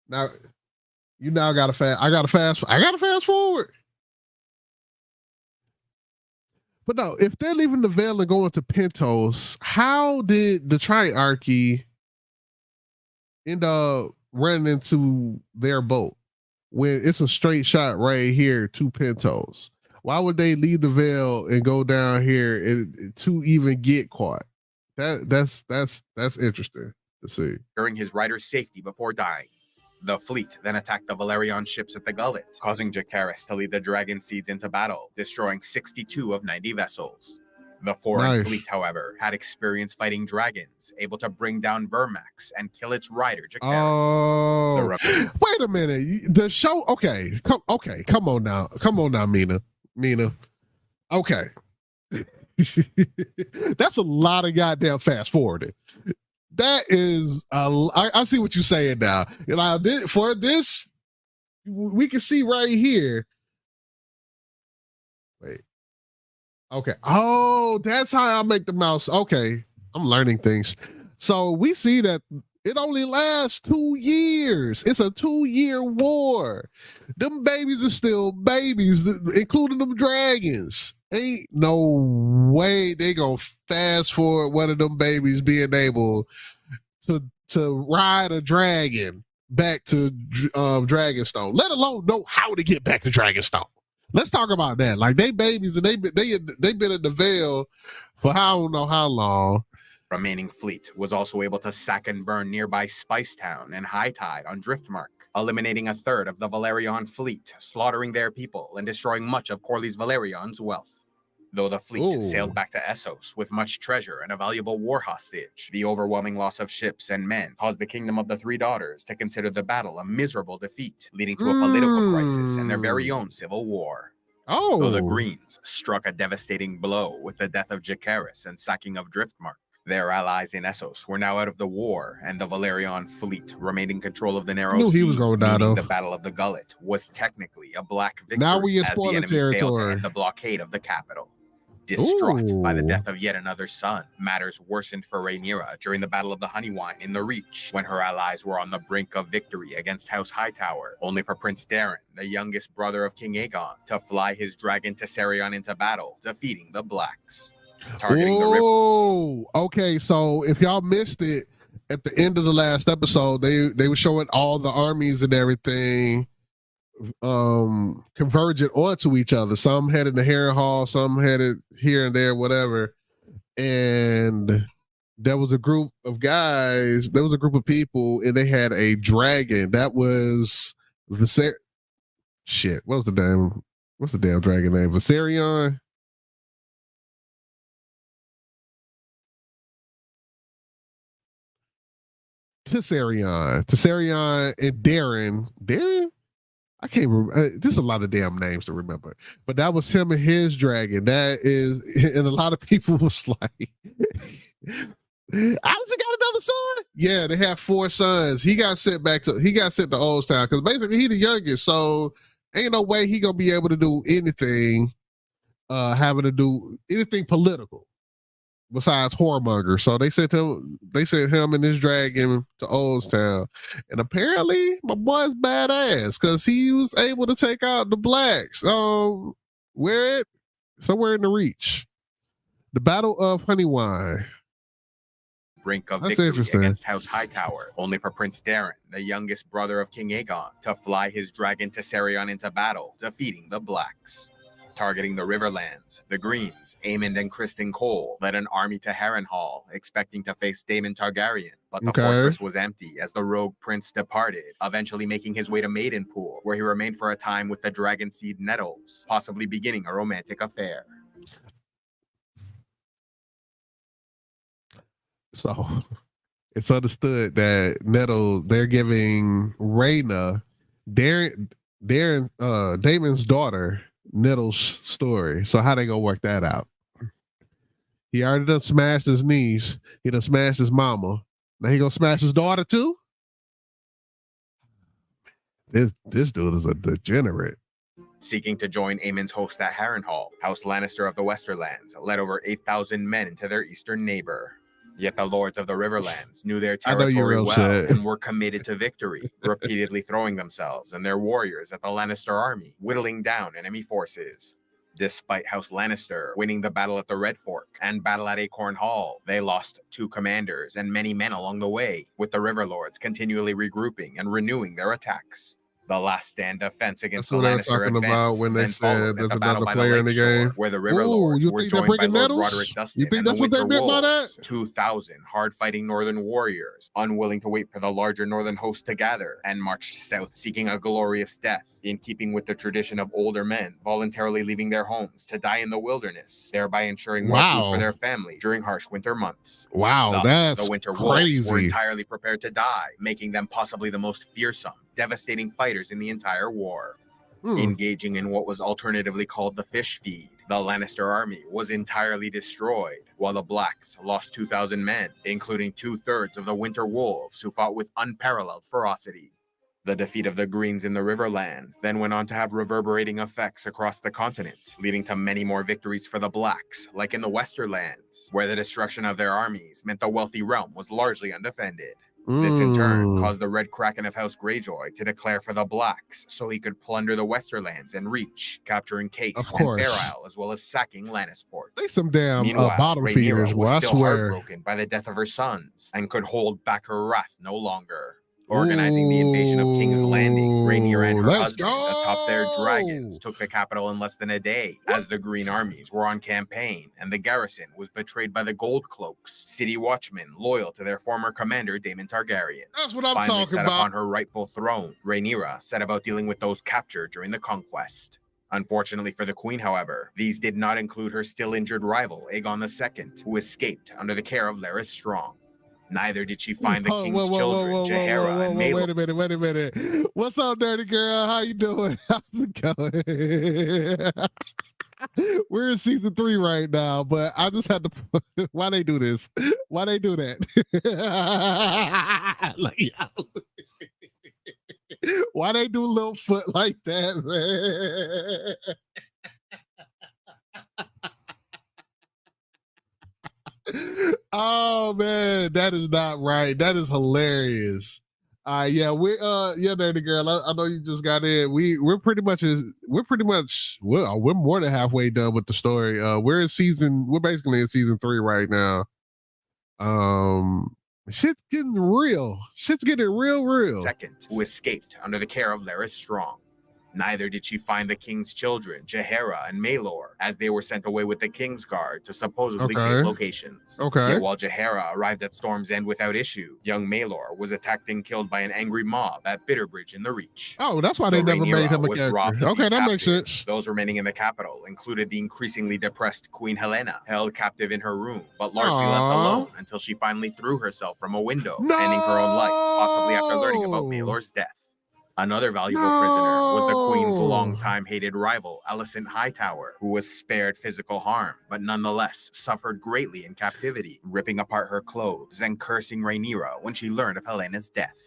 now you now got to fast. I got to fast forward. But no, if they're leaving the Veil and going to Pentos, how did the Triarchy end up running into their boat when it's a straight shot right here to Pentos? Why would they leave the Veil and go down here to even get caught? That's interesting to see. During his rider's safety before dying, the fleet then attacked the Valerian ships at the Gullet, causing Jacaerys to lead the Dragon Seeds into battle, destroying 62 of 90 vessels. The foreign fleet, however, had experience fighting dragons, able to bring down Vermax and kill its rider, Jacaerys. Oh, wait a minute. The show, okay, come on now, Mina. Okay. That's a lot of goddamn fast forwarding. That is, I see what you're saying now. For this, we can see right here. Wait. Okay. Oh, that's how I make the mouse. Okay. I'm learning things. So we see that it only lasts 2 years. It's a 2-year war. Them babies are still babies, including them dragons. Ain't no way they gonna fast forward one of them babies being able to ride a dragon back to Dragonstone, let alone know how to get back to Dragonstone. Let's talk about that. Like, they babies and they been in the Veil for I don't know how long. Remaining fleet was also able to sack and burn nearby Spicetown and High Tide on Driftmark, eliminating a third of the Valerian fleet, slaughtering their people and destroying much of Corlys Valerion's wealth. Though the fleet sailed back to Essos with much treasure and a valuable war hostage, the overwhelming loss of ships and men caused the Kingdom of the Three Daughters to consider the battle a miserable defeat, leading to a political crisis and their very own civil war. Though the Greens struck a devastating blow with the death of Jacaerys and sacking of Driftmark, their allies in Essos were now out of the war, and the Valerian fleet remained in control of the Narrow Sea. He was going down, meaning the Battle of the Gullet was technically a black victory. Now we in spoiler territory. The blockade of the capital. Distraught by the death of yet another son, matters worsened for Rhaenyra during the Battle of the Honeywine in the Reach, when her allies were on the brink of victory against House Hightower, only for Prince Daeron, the youngest brother of King Aegon, to fly his dragon Tessarion into battle, defeating the Blacks. Targeting the river. Okay, so if y'all missed it, at the end of the last episode, they were showing all the armies and everything converging onto each other. Some headed to Harrenhal, some headed here and there, whatever. And there was a group of people, and they had a dragon. That was shit. What's the damn dragon name? Viserion? Tessarion and Daeron. I can't remember. There's a lot of damn names to remember, but that was him and his dragon. That is, and a lot of people was like, "Alistair got another son." Yeah, they have 4 sons. He got sent to Old Town because basically he the youngest, so ain't no way he gonna be able to do anything, having to do anything political besides whoremonger. So they sent him and his dragon to Oldstown. And apparently my boy's badass because he was able to take out the Blacks. Somewhere in the Reach. The Battle of Honeywine. Brink of victory against House Hightower, only for Prince Daeron, the youngest brother of King Aegon, to fly his dragon Tessarion into battle, defeating the Blacks. Targeting the Riverlands, the Greens, Aemond and Criston Cole led an army to Harrenhal, expecting to face Daemon Targaryen, but the fortress was empty as the rogue prince departed, eventually making his way to Maidenpool, where he remained for a time with the Dragonseed Nettles, possibly beginning a romantic affair. So it's understood that Nettle, they're giving Rhaena, Daemon's daughter, Nettle's story. So how they gonna work that out? He already done smashed his niece. He done smashed his mama. Now he gonna smash his daughter too? This dude is a degenerate. Seeking to join Aemond's host at Harrenhal, House Lannister of the Westerlands led over 8,000 men into their eastern neighbor. Yet the lords of the Riverlands knew their territory well and were committed to victory, repeatedly throwing themselves and their warriors at the Lannister army, whittling down enemy forces. Despite House Lannister winning the battle at the Red Fork and battle at Acorn Hall, they lost 2 commanders and many men along the way, with the Riverlords continually regrouping and renewing their attacks. The last stand defense against the Lannister advance, about when they said there's another player in the game, where the Riverlords were joined by Lord Roderick Dustin. You think that's what they meant by that? 2,000 hard-fighting northern warriors, unwilling to wait for the larger northern host to gather, and marched south seeking a glorious death, in keeping with the tradition of older men voluntarily leaving their homes to die in the wilderness, thereby ensuring more food for their family during harsh winter months. Wow, Thus, that's the winter crazy. wolves were entirely prepared to die, making them possibly the most fearsome, devastating fighters in the entire war. Engaging in what was alternatively called the Fish Feed, the Lannister army was entirely destroyed, while the Blacks lost 2,000 men, including 2/3 of the Winter Wolves, who fought with unparalleled ferocity. The defeat of the Greens in the Riverlands then went on to have reverberating effects across the continent, leading to many more victories for the Blacks, like in the Westerlands, where the destruction of their armies meant the wealthy realm was largely undefended. This in turn caused the Red Kraken of House Greyjoy to declare for the Blacks so he could plunder the Westerlands and Reach, capturing Case and Fair Isle, as well as sacking Lannisport. They some damn Meanwhile, bottom feeders, Rhaenyra was still heartbroken by the death of her sons and could hold back her wrath no longer. Organizing the invasion of King's Landing, Rhaenyra and her husband, atop their dragons, took the capital in less than a day, as the Green armies were on campaign, and the garrison was betrayed by the Gold Cloaks, city watchmen loyal to their former commander, Daemon Targaryen. That's what I'm Finally talking set about. upon her rightful throne, Rhaenyra set about dealing with those captured during the conquest. Unfortunately for the queen, however, these did not include her still injured rival, Aegon II, who escaped under the care of Larys Strong. Neither did she find the king's children, Jaehaera and Maelor. Wait a minute. What's up, dirty girl? How you doing? How's it going? We're in season 3 right now, but I just had to. Why they do this? Why they do that? Why they do Littlefoot like that, man? Oh man, that is not right. That is hilarious. Yeah, dirty girl. I know you just got in. We're more than halfway done with the story. We're basically in season 3 right now. Shit's getting real. Shit's getting real. Second, who escaped under the care of Larys Strong. Neither did she find the king's children, Jaehaera and Maelor, as they were sent away with the King's Guard to supposedly safe locations. Yet while Jaehaera arrived at Storm's End without issue, young Maelor was attacked and killed by an angry mob at Bitterbridge in the Reach. Oh, that's why they never made him a character. Okay, that makes sense. Those remaining in the capital included the increasingly depressed Queen Helena, held captive in her room, but largely left alone until she finally threw herself from a window, ending her own life, possibly after learning about Maelor's death. Another valuable prisoner was the Queen's longtime hated rival, Alicent Hightower, who was spared physical harm, but nonetheless suffered greatly in captivity, ripping apart her clothes and cursing Rhaenyra when she learned of Helena's death.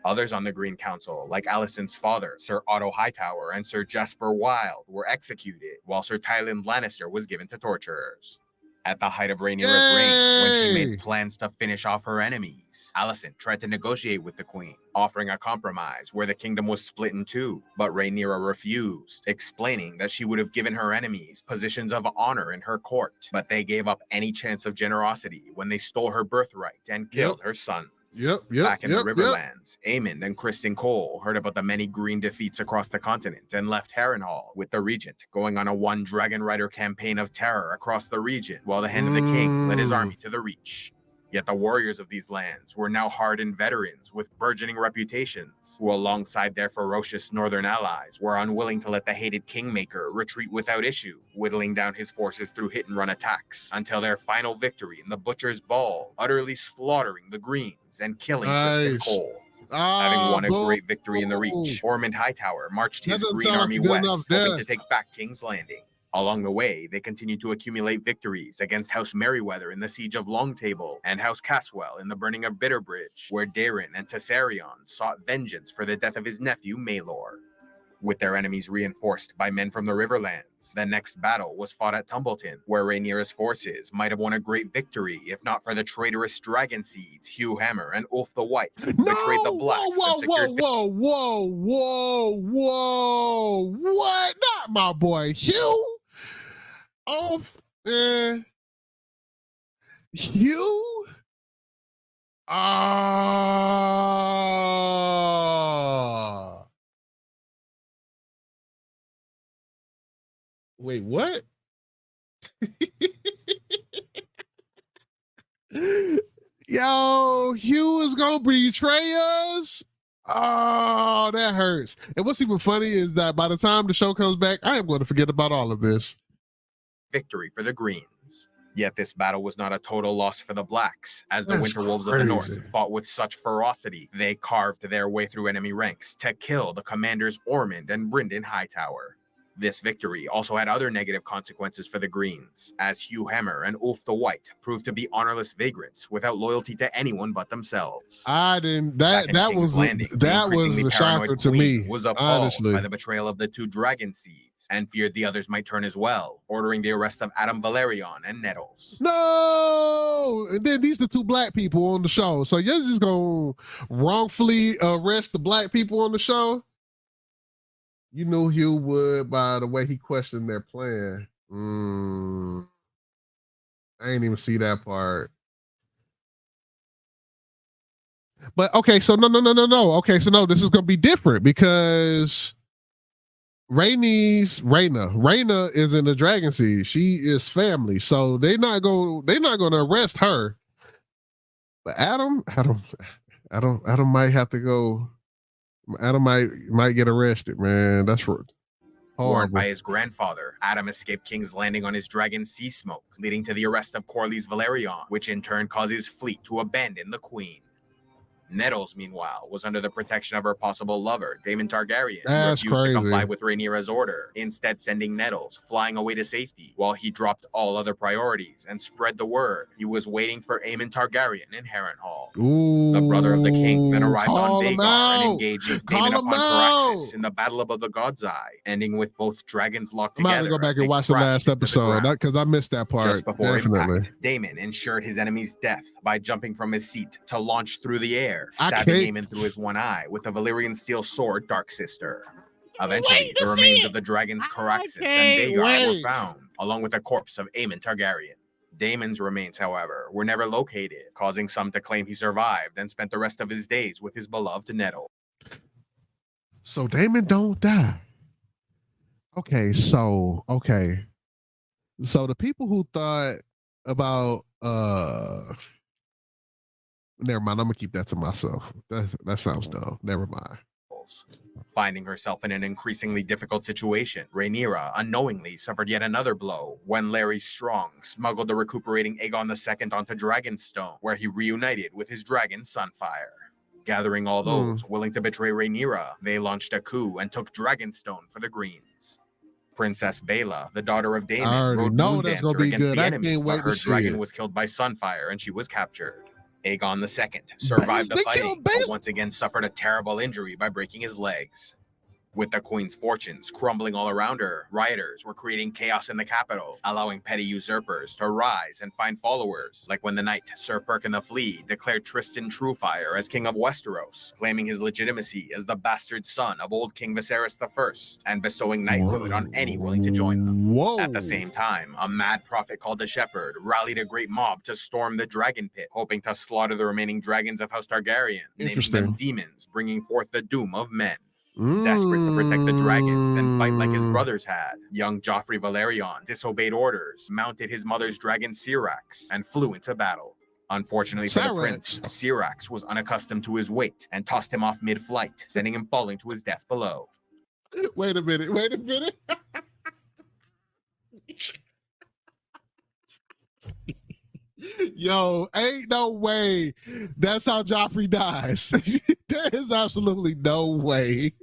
Others on the Green Council, like Alicent's father, Sir Otto Hightower, and Sir Jasper Wilde, were executed, while Sir Tywin Lannister was given to torturers. At the height of Rhaenyra's reign, when she made plans to finish off her enemies, Alicent tried to negotiate with the queen, offering a compromise where the kingdom was split in 2, but Rhaenyra refused, explaining that she would have given her enemies positions of honor in her court, but they gave up any chance of generosity when they stole her birthright and killed her sons. Back in the Riverlands, Aemond and Criston Cole heard about the many green defeats across the continent and left Harrenhal, with the Regent going on a one Dragon Rider campaign of terror across the region, while the Hand of the King led his army to the Reach. Yet the warriors of these lands were now hardened veterans with burgeoning reputations, who alongside their ferocious northern allies were unwilling to let the hated Kingmaker retreat without issue, whittling down his forces through hit-and-run attacks, until their final victory in the Butcher's Ball, utterly slaughtering the Greens and killing Criston Cole. Having won a great victory in the Reach, Ormond Hightower marched his Green Army west, hoping to take back King's Landing. Along the way, they continued to accumulate victories against House Merryweather in the Siege of Longtable and House Caswell in the Burning of Bitterbridge, where Daeron and Tessarion sought vengeance for the death of his nephew Maelor. With their enemies reinforced by men from the Riverlands, the next battle was fought at Tumbleton, where Rhaenyra's forces might have won a great victory if not for the traitorous dragon seeds Hugh Hammer and Ulf the White, who betrayed the Blacks and secured what? Not my boy Hugh. Ulf, Hugh. Wait, what? Yo, Hugh is gonna betray us. Oh, that hurts. And what's even funny is that by the time the show comes back, I am going to forget about all of this. Victory for the Greens. Yet this battle was not a total loss for the Blacks, as the Winter Wolves of the North fought with such ferocity, they carved their way through enemy ranks to kill the commanders Ormond and Brynden Hightower. This victory also had other negative consequences for the Greens, as Hugh Hammer and Ulf the White proved to be honorless vagrants without loyalty to anyone but themselves. That was a shocker to me. Was appalled by the betrayal of the two dragon seeds and feared the others might turn as well, ordering the arrest of Adam Valerion and Nettles. No, and then these are the two black people on the show, so you're just gonna wrongfully arrest the black people on the show? You knew Hugh would by the way he questioned their plan. I ain't even see that part. But okay, so no. Okay, so no, this is gonna be different because Rhaena is in the Dragon Seed. She is family, so they're not gonna arrest her. But Adam might have to go. Adam might get arrested, man. That's horrible. Warned by his grandfather, Adam escaped King's Landing on his dragon Sea Smoke, leading to the arrest of Corlys Velaryon, which in turn caused his fleet to abandon the Queen. Nettles, meanwhile, was under the protection of her possible lover, Daemon Targaryen, who refused to comply with Rhaenyra's order, instead sending Nettles flying away to safety, while he dropped all other priorities and spread the word he was waiting for Aemon Targaryen in Harrenhal. The brother of the king then arrived on Vhagar and engaged with Daemon upon Caraxes in the Battle above the God's Eye, ending with both dragons locked together. I'm gonna go back and watch the last episode because I missed that part. Just before impact, Daemon ensured his enemy's death by jumping from his seat to launch through the air, stabbing Aemon through his one eye with the Valyrian steel sword Dark Sister. Eventually, the remains of the dragons Caraxes and Vhagar were found, along with the corpse of Aemon Targaryen. Daemon's remains, however, were never located, causing some to claim he survived and spent the rest of his days with his beloved Nettle. So Daemon don't die. Okay, so the people who thought about never mind, I'm gonna keep that to myself. That sounds dumb. Never mind. Finding herself in an increasingly difficult situation, Rhaenyra unknowingly suffered yet another blow when Larry Strong smuggled the recuperating Aegon II onto Dragonstone, where he reunited with his dragon Sunfire. Gathering all those willing to betray Rhaenyra, they launched a coup and took Dragonstone for the Greens. Princess Baela, the daughter of Daemon, rode Moondancer against the enemy, but her dragon was killed by Sunfire and she was captured. Aegon II survived the fighting, but once again suffered a terrible injury by breaking his legs. With the queen's fortunes crumbling all around her, rioters were creating chaos in the capital, allowing petty usurpers to rise and find followers, like when the knight Sir Perkin the Flea declared Tristan Truefire as king of Westeros, claiming his legitimacy as the bastard son of old King Viserys I, and bestowing knighthood on any willing to join them. Whoa. At the same time, a mad prophet called the Shepherd rallied a great mob to storm the dragon pit, hoping to slaughter the remaining dragons of House Targaryen, naming them demons, bringing forth the doom of men. Desperate to protect the dragons and fight like his brothers had, young Joffrey Valerion disobeyed orders, mounted his mother's dragon Syrax, and flew into battle. Unfortunately for the prince, Syrax was unaccustomed to his weight and tossed him off mid-flight, sending him falling to his death below. Wait a minute. Yo, ain't no way that's how Joffrey dies. There is absolutely no way.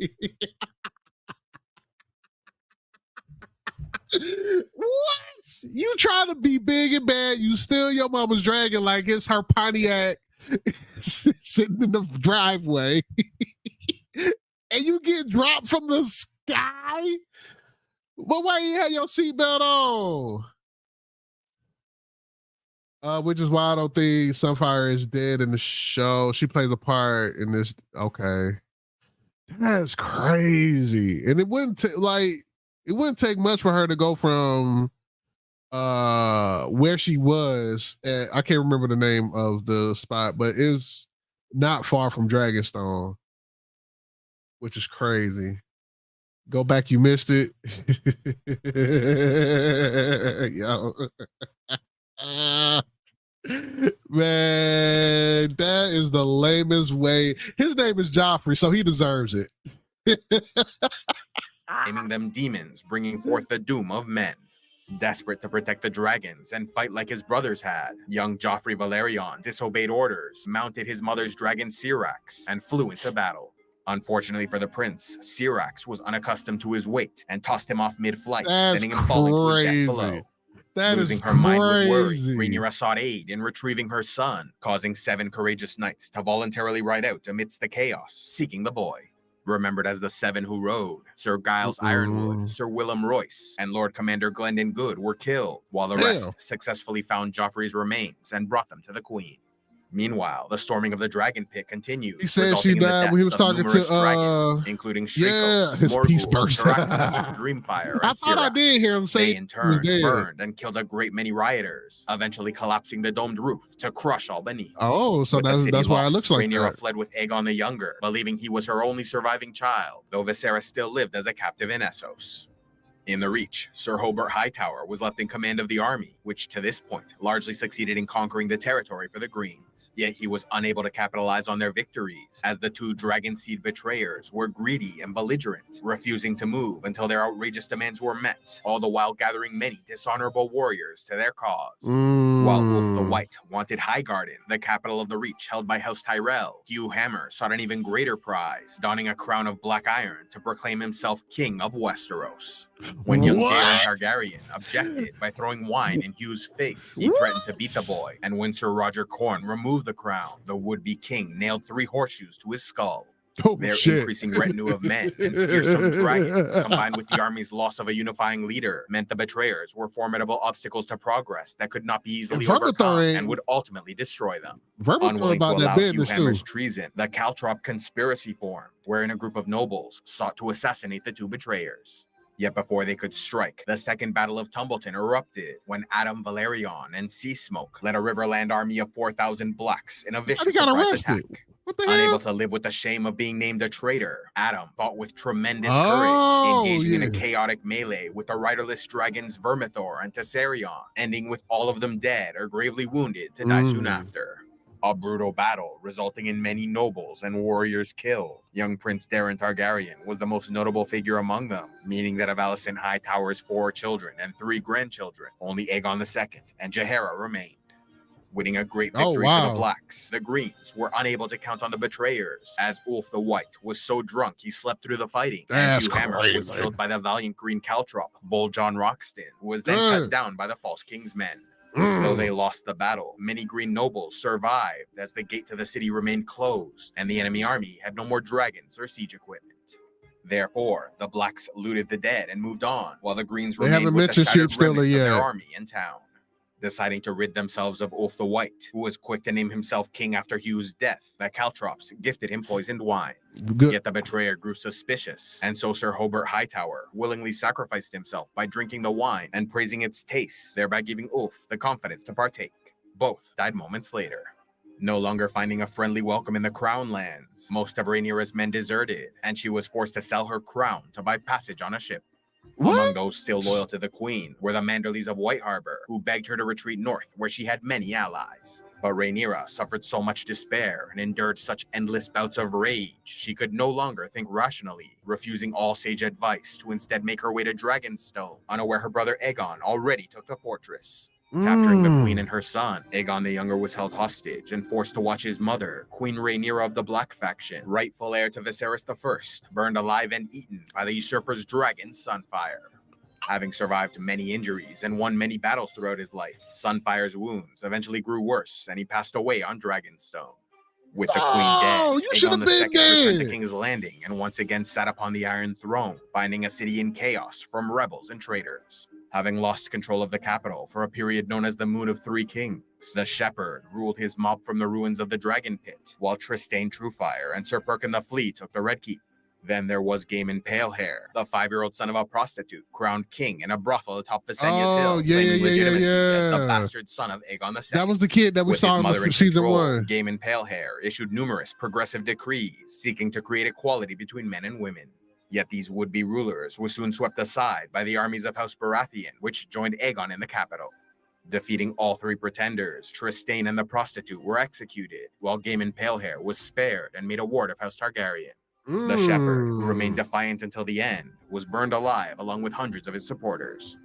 What? You trying to be big and bad, you steal your mama's dragon like it's her Pontiac sitting in the driveway, and you get dropped from the sky? But why you have your seatbelt on? Which is why I don't think Sunfire is dead in the show. She plays a part in this. Okay, that's crazy. And it wouldn't take much for her to go from where she was at, I can't remember the name of the spot, but it was not far from Dragonstone, which is crazy. Go back, you missed it. Yo. Man, that is the lamest way. His name is Joffrey, so he deserves it. Naming them demons, bringing forth the doom of men. Desperate to protect the dragons and fight like his brothers had, young Joffrey Valerion disobeyed orders, mounted his mother's dragon Syrax, and flew into battle. Unfortunately for the prince, Syrax was unaccustomed to his weight and tossed him off mid-flight, sending him falling to his death below. That Losing is her mind with worry, crazy. Rhaenyra sought aid in retrieving her son, causing 7 courageous knights to voluntarily ride out amidst the chaos, seeking the boy. Remembered as the 7 who rode, Sir Giles Ironwood, Sir Willem Royce, and Lord Commander Glendon Good were killed, while the rest successfully found Joffrey's remains and brought them to the queen. Meanwhile, the storming of the dragon pit continued. He said she died when he was talking to dragons, including Shrikos, his peace Morgul, person. Caraxes, Dreamfire, and I thought I Syrax. did hear him say They in turn burned and killed a great many rioters, eventually collapsing the domed roof to crush all beneath. Oh, so that's why it looks like Rhaenyra that. fled with Aegon the Younger, believing he was her only surviving child, though Viserys still lived as a captive in Essos. In the Reach, Sir Hobart Hightower was left in command of the army, which to this point largely succeeded in conquering the territory for the Greens. Yet he was unable to capitalize on their victories, as the 2 Dragonseed betrayers were greedy and belligerent, refusing to move until their outrageous demands were met, all the while gathering many dishonorable warriors to their cause. While Wolf the White wanted Highgarden, the capital of the Reach held by House Tyrell, Hugh Hammer sought an even greater prize, donning a crown of black iron to proclaim himself king of Westeros. When young Daemon Targaryen objected by throwing wine in Hugh's face, he threatened to beat the boy, and when Sir Roger Corn removed the crown, the would-be king nailed 3 horseshoes to his skull. Their increasing retinue of men and fearsome dragons, combined with the army's loss of a unifying leader, meant the betrayers were formidable obstacles to progress that could not be easily overcome and would ultimately destroy them. Unwilling to allow Hugh Hammer's treason, the Caltrop conspiracy formed, wherein a group of nobles sought to assassinate the 2 betrayers. Yet before they could strike, the Second Battle of Tumbleton erupted when Adam Valerion and Sea Smoke led a Riverland army of 4,000 blacks in a vicious surprise attack. Unable to live with the shame of being named a traitor, Adam fought with tremendous courage, engaging in a chaotic melee with the riderless dragons Vermithor and Tessarion, ending with all of them dead or gravely wounded to die soon after. A brutal battle resulting in many nobles and warriors killed. Young Prince Daemon Targaryen was the most notable figure among them, meaning that of Alicent Hightower's 4 children and 3 grandchildren, only Aegon II and Jaehaera remained. Winning a great victory for the Blacks, the Greens were unable to count on the betrayers, as Ulf the White was so drunk he slept through the fighting, and Hugh Hammer was killed by the valiant Green Caltrop, Bold John Roxton, who was then cut down by the False King's men. Though they lost the battle, many Green nobles survived as the gate to the city remained closed, and the enemy army had no more dragons or siege equipment. Therefore, the blacks looted the dead and moved on, while the greens They remained haven't with the mentioned shattered Sheep Stealer remnants of their yet. army in town, deciding to rid themselves of Ulf the White, who was quick to name himself king after Hugh's death. The Caltrops gifted him poisoned wine. Good. Yet the betrayer grew suspicious, and so Sir Hobart Hightower willingly sacrificed himself by drinking the wine and praising its taste, thereby giving Ulf the confidence to partake. Both died moments later. No longer finding a friendly welcome in the Crown lands, most of Rhaenyra's men deserted, and she was forced to sell her crown to buy passage on a ship. Among those still loyal to the Queen were the Manderleys of White Harbor, who begged her to retreat north, where she had many allies. But Rhaenyra suffered so much despair and endured such endless bouts of rage, she could no longer think rationally, refusing all sage advice to instead make her way to Dragonstone, unaware her brother Aegon already took the fortress. Capturing the Queen and her son, Aegon the Younger was held hostage and forced to watch his mother, Queen Rhaenyra of the Black faction, rightful heir to Viserys I, burned alive and eaten by the usurper's dragon, Sunfire. Having survived many injuries and won many battles throughout his life, Sunfire's wounds eventually grew worse and he passed away on Dragonstone. With the Queen dead, you should have Aegon been II returned to dead. King's Landing and once again sat upon the Iron Throne, binding a city in chaos from rebels and traitors. Having lost control of the capital for a period known as the Moon of Three Kings, the Shepherd ruled his mob from the ruins of the Dragon Pit, while Trystane Truefire and Sir Perkin the Flea took the Red Keep. Then there was Gaiman Palehair, the 5-year-old son of a prostitute, crowned king in a brothel atop Visenya's Hill, claiming legitimacy as the bastard son of Aegon II. That was the kid that we With saw his in mother in season control, 1. Gaiman Palehair issued numerous progressive decrees seeking to create equality between men and women. Yet these would-be rulers were soon swept aside by the armies of House Baratheon, which joined Aegon in the capital. Defeating all three pretenders, Trystane and the prostitute were executed, while Gaiman Palehair was spared and made a ward of House Targaryen. The Shepherd, who remained defiant until the end, was burned alive along with hundreds of his supporters.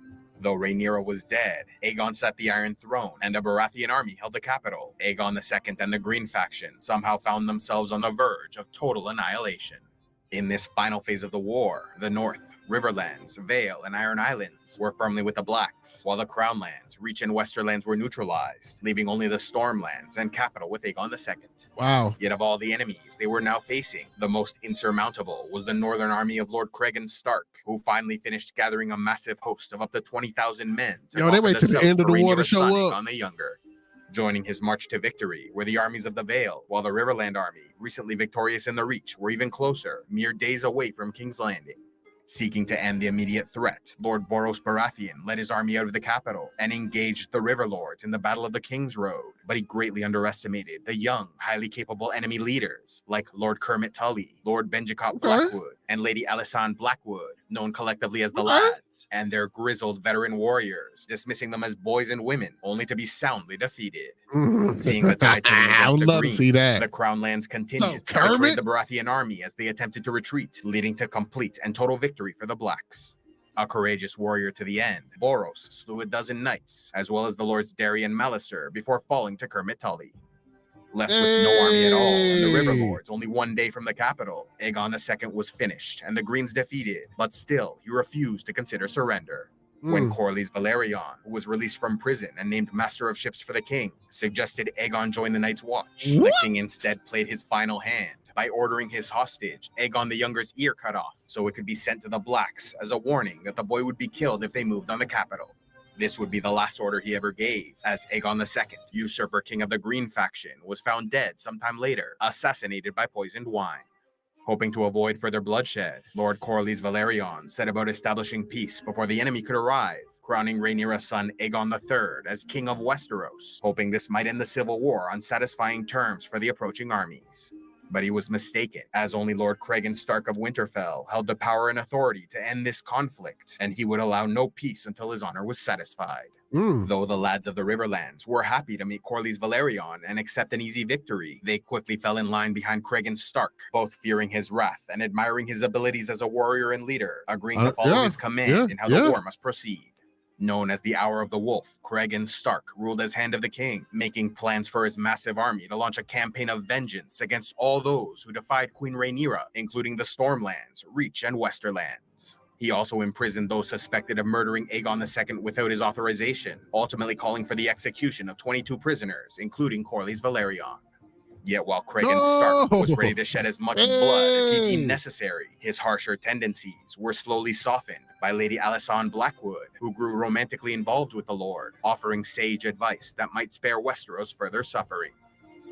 Though Rhaenyra was dead, Aegon sat the Iron Throne, and a Baratheon army held the capital. Aegon II and the Green faction somehow found themselves on the verge of total annihilation. In this final phase of the war, the North, Riverlands, Vale, and Iron Islands were firmly with the Blacks, while the Crownlands, Reach, and Westerlands were neutralized, leaving only the Stormlands and capital with Aegon II. Wow. Yet of all the enemies they were now facing, the most insurmountable was the northern army of Lord Cregan Stark, who finally finished gathering a massive host of up to 20,000 men to Yo, they wait till the south end of for the war to Rhaenyra's show son, up. Aegon the Younger. Joining his march to victory were the armies of the Vale, while the Riverland army, recently victorious in the Reach, were even closer, mere days away from King's Landing. Seeking to end the immediate threat, Lord Boros Baratheon led his army out of the capital and engaged the River Lords in the Battle of the King's Road, but he greatly underestimated the young, highly capable enemy leaders like Lord Kermit Tully, Lord Benjicott Blackwood, and Lady Alysanne Blackwood, known collectively as the Lads, and their grizzled veteran warriors, dismissing them as boys and women, only to be soundly defeated. Seeing the tide turning I against would the love Green, to see that. the Crownlands continued to Kermit? betray the Baratheon army as they attempted to retreat, leading to complete and total victory for the Blacks. A courageous warrior to the end, Boros slew a dozen knights, as well as the Lords Darry and Mallister, before falling to Kermit Tully. Left with no army at all, and the River Lords only one day from the capital, Aegon II was finished, and the Greens defeated, but still, he refused to consider surrender. When Corlys Velaryon, who was released from prison and named Master of Ships for the King, suggested Aegon join the Night's Watch, the King instead played his final hand by ordering his hostage, Aegon the Younger's ear cut off, so it could be sent to the Blacks as a warning that the boy would be killed if they moved on the capital. This would be the last order he ever gave, as Aegon II, usurper king of the Green faction, was found dead sometime later, assassinated by poisoned wine. Hoping to avoid further bloodshed, Lord Corlys Velaryon set about establishing peace before the enemy could arrive, crowning Rhaenyra's son Aegon III as King of Westeros, hoping this might end the civil war on satisfying terms for the approaching armies. But he was mistaken, as only Lord Cregan Stark of Winterfell held the power and authority to end this conflict, and he would allow no peace until his honor was satisfied. Though the lads of the Riverlands were happy to meet Corlys Velaryon and accept an easy victory, they quickly fell in line behind Cregan Stark, both fearing his wrath and admiring his abilities as a warrior and leader, agreeing to follow his command in how the war must proceed. Known as the Hour of the Wolf, Cregan Stark ruled as Hand of the King, making plans for his massive army to launch a campaign of vengeance against all those who defied Queen Rhaenyra, including the Stormlands, Reach, and Westerlands. He also imprisoned those suspected of murdering Aegon II without his authorization, ultimately calling for the execution of 22 prisoners, including Corlys Velaryon. Yet while Cregan Stark was ready to shed as much blood as he deemed necessary, his harsher tendencies were slowly softened by Lady Alysanne Blackwood, who grew romantically involved with the Lord, offering sage advice that might spare Westeros further suffering.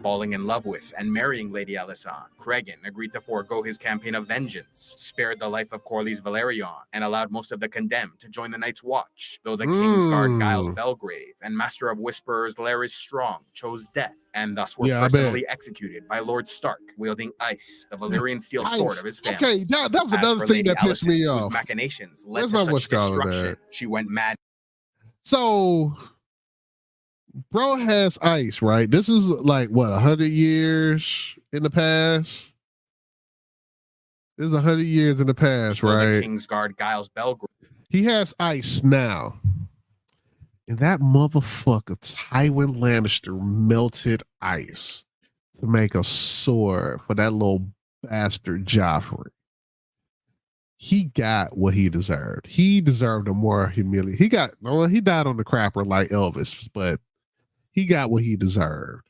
Falling in love with and marrying Lady Alysanne, Cregan agreed to forego his campaign of vengeance, spared the life of Corlys Velaryon, and allowed most of the condemned to join the Night's Watch, though the Kingsguard Giles Belgrave and Master of Whisperers Larys Strong chose death, and thus were personally executed by Lord Stark, wielding Ice, the Valyrian steel sword of his family. Okay, that was another thing that pissed me off. Whose machinations led to such destruction, she went mad. So, bro has ice, right? This is like what, 100 years in the past? This is 100 years in the past, right? The Kingsguard Giles Belgrave. He has ice now. And that motherfucker, Tywin Lannister, melted ice to make a sword for that little bastard Joffrey. He got what he deserved. He deserved a more humiliation. He died on the crapper like Elvis, but he got what he deserved.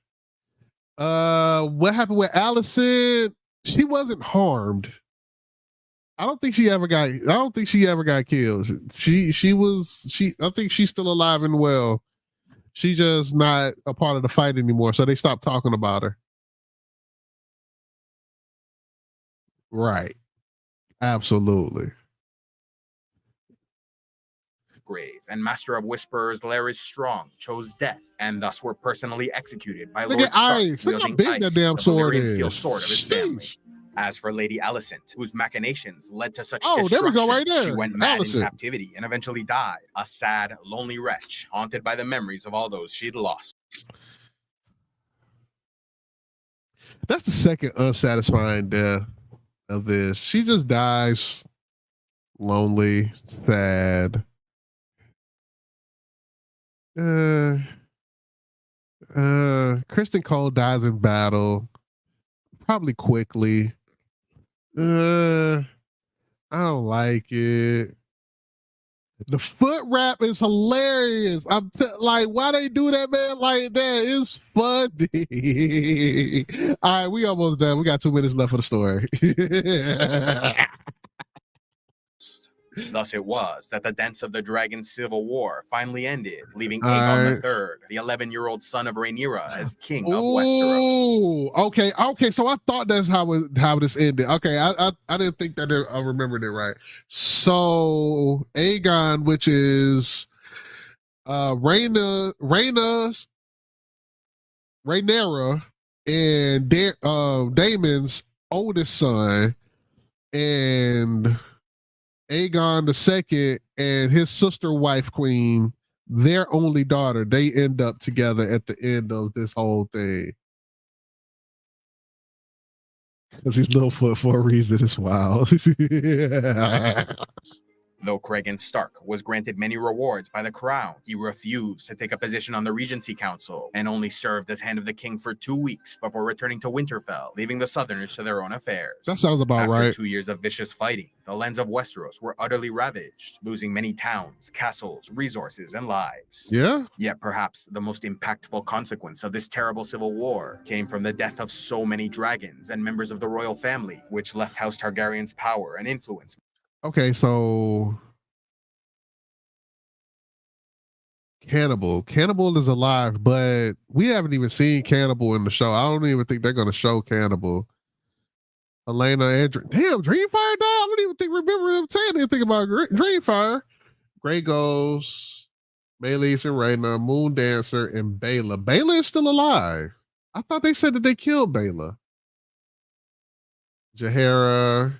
What happened with Alicent? She wasn't harmed. I don't think she ever got killed. I think she's still alive and well. She's just not a part of the fight anymore. So they stopped talking about her. Right. Absolutely. Grave and Master of Whisperers Larys Strong chose death, and thus were personally executed by Look Lord Stark, Look how wielding big that damn sword is. Steel sword of his family. As for Lady Alicent, whose machinations led to such destruction, there we go, right there. She went mad in captivity and eventually died, a sad, lonely wretch, haunted by the memories of all those she'd lost. That's the second unsatisfying death of this. She just dies lonely, sad. Kristen Cole dies in battle, probably quickly. I don't like it. The foot wrap is hilarious. Like, why they do that, man? Like that is funny. All right, we almost done. We got 2 minutes left for the story. Thus it was that the Dance of the Dragon Civil War finally ended, leaving Aegon III, the 11-year-old son of Rhaenyra, as king of Westeros. Okay. So I thought that's how this ended. Okay, I didn't think that I remembered it right. So Aegon, which is Rhaenyra and Daemon's oldest son, and Aegon II and his sister wife queen, their only daughter, they end up together at the end of this whole thing. Because he's Littlefoot for a reason. It's wild. Though Cregan Stark was granted many rewards by the crown, he refused to take a position on the Regency Council and only served as Hand of the King for 2 weeks before returning to Winterfell, leaving the Southerners to their own affairs. That sounds about right. After 2 years of vicious fighting, the lands of Westeros were utterly ravaged, losing many towns, castles, resources, and lives. Yeah. Yet perhaps the most impactful consequence of this terrible civil war came from the death of so many dragons and members of the royal family, which left House Targaryen's power and influence. Okay, so Cannibal is alive, but we haven't even seen Cannibal in the show. I don't even think they're going to show Cannibal. Elena and Dreamfire died. I don't even remember him saying anything about Dreamfire. Grey Ghost, Meleys and Rhaena, Moon Dancer, and Baela. Baela is still alive. I thought they said that they killed Baela. Jaehaera,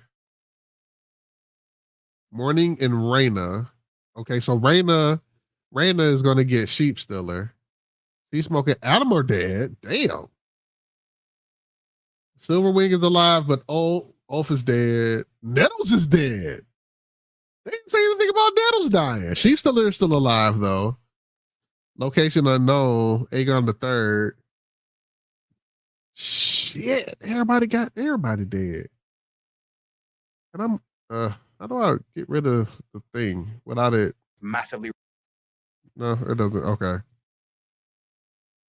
Morning, and Rhaena. Okay, so Rhaena is going to get Sheep Stiller. She's smoking. Adamor dead. Damn. Silverwing is alive, but Ulf is dead. Nettles is dead. They didn't say anything about Nettles dying. Sheep Stiller is still alive, though. Location unknown. Aegon III. Shit. Everybody dead. And I'm how do I get rid of the thing without it Massively. No, it doesn't. Okay.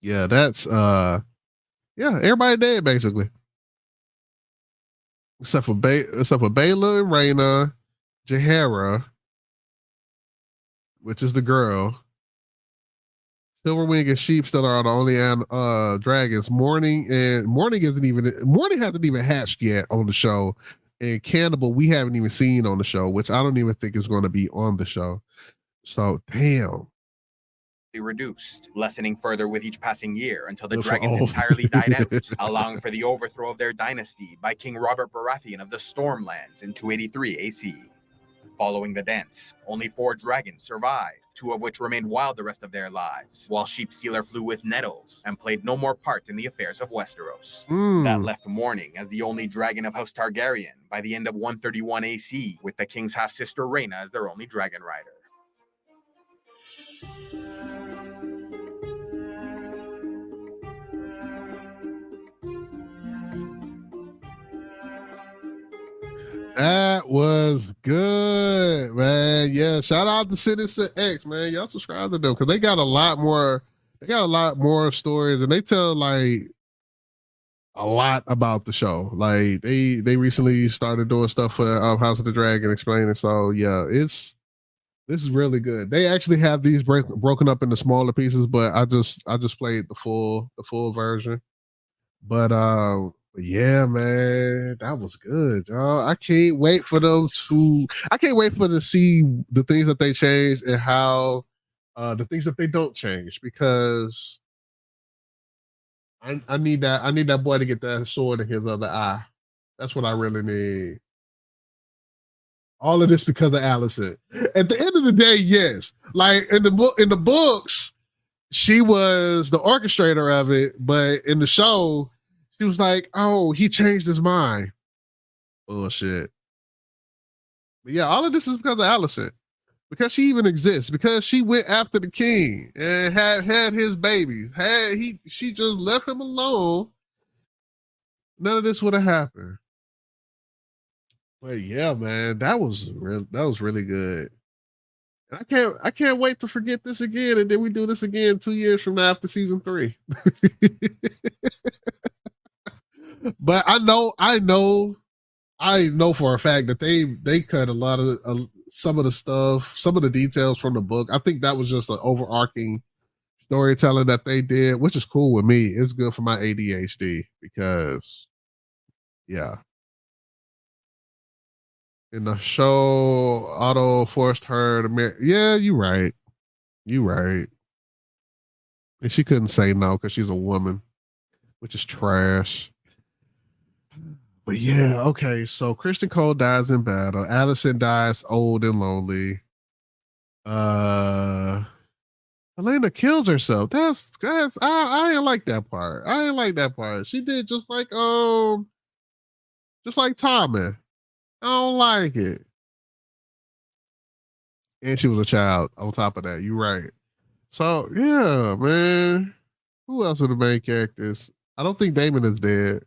Yeah, that's Yeah, everybody dead basically. Except for Bayla and Reyna, Jaehaera, which is the girl. Silverwing and Sheepstar are the only dragons. Morning hasn't even hatched yet on the show. And Cannibal, we haven't even seen on the show, which I don't even think is going to be on the show. So damn. Reduced, lessening further with each passing year until the Good for dragons all. entirely died out, allowing for the overthrow of their dynasty by King Robert Baratheon of the Stormlands in 283 AC. Following the dance, only 4 dragons survived, 2 of which remained wild the rest of their lives, while Sheepstealer flew with Nettles and played no more part in the affairs of Westeros. That left Morning as the only dragon of House Targaryen by the end of 131 AC, with the king's half-sister Rhaena as their only dragon rider. That was good, man. Yeah, shout out to Citizen X, man. Y'all subscribe to them because they got a lot more. They got a lot more stories, and they tell like a lot about the show. Like they recently started doing stuff for House of the Dragon, explaining. So yeah, this is really good. They actually have these broken up into smaller pieces, but I just played the full version. But yeah, man, that was good, y'all. I can't wait for them to see the things that they changed and how the things that they don't change, because I need that boy to get that sword in his other eye. That's what I really need. All of this because of Alicent. At the end of the day, yes. Like in the books, she was the orchestrator of it, but in the show, she was like, "Oh, he changed his mind." Bullshit. But yeah, all of this is because of Alicent. Because she even exists. Because she went after the king and had his babies. She just left him alone. None of this would have happened. But yeah, man, that was really good. And I can't wait to forget this again, and then we do this again 2 years from now after season 3. But I know for a fact that they cut a lot of some of the stuff, some of the details from the book. I think that was just an overarching storytelling that they did, which is cool with me. It's good for my ADHD because, yeah. In the show, Otto forced her to marry. Yeah, you right. You right. And she couldn't say no because she's a woman, which is trash. But yeah, okay. So Christian Cole dies in battle. Alicent dies old and lonely. Helena kills herself. That's I didn't like that part. I didn't like that part. She did just like Tommy. I don't like it. And she was a child on top of that. You're right. So yeah, man. Who else are the main characters? I don't think Damon is dead.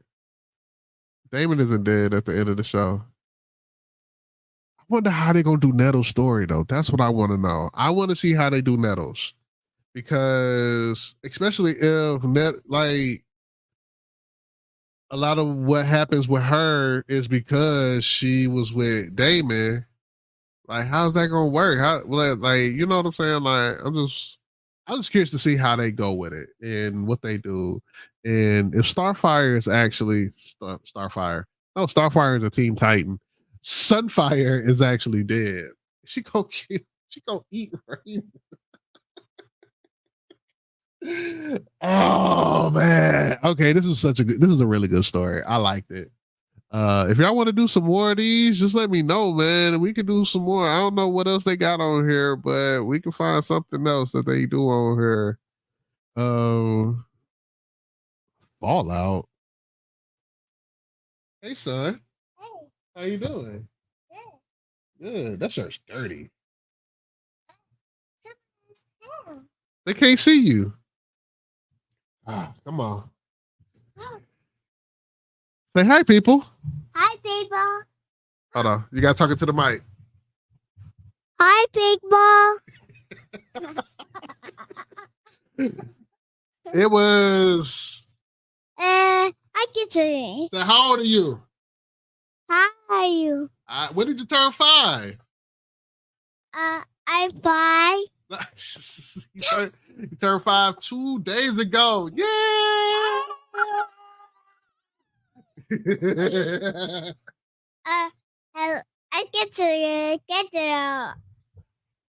Damon isn't dead at the end of the show. I wonder how they're gonna do Nettles' story though. That's what I want to know. I want to see how they do Nettles. Because especially if like a lot of what happens with her is because she was with Damon. Like, how's that gonna work? How like you know what I'm saying? Like, I'm just curious to see how they go with it and what they do. And if Starfire is actually Starfire. No, Starfire is a Team Titan. Sunfire is actually dead. She gonna eat right. Oh man. Okay, this is a really good story. I liked it. If y'all want to do some more of these, just let me know, man. We can do some more. I don't know what else they got on here, but we can find something else that they do on here. Fallout. Hey son. Hey. How you doing? Good. Good. That shirt's dirty. They can't see you. Ah, come on. Say hi, people. Hi, people. Hold on. You got to talk into the mic. Hi, people. It was. get to. So how old are you? How are you? When did you turn 5? I'm 5. you turned 5 2 days ago. Yeah. I get to.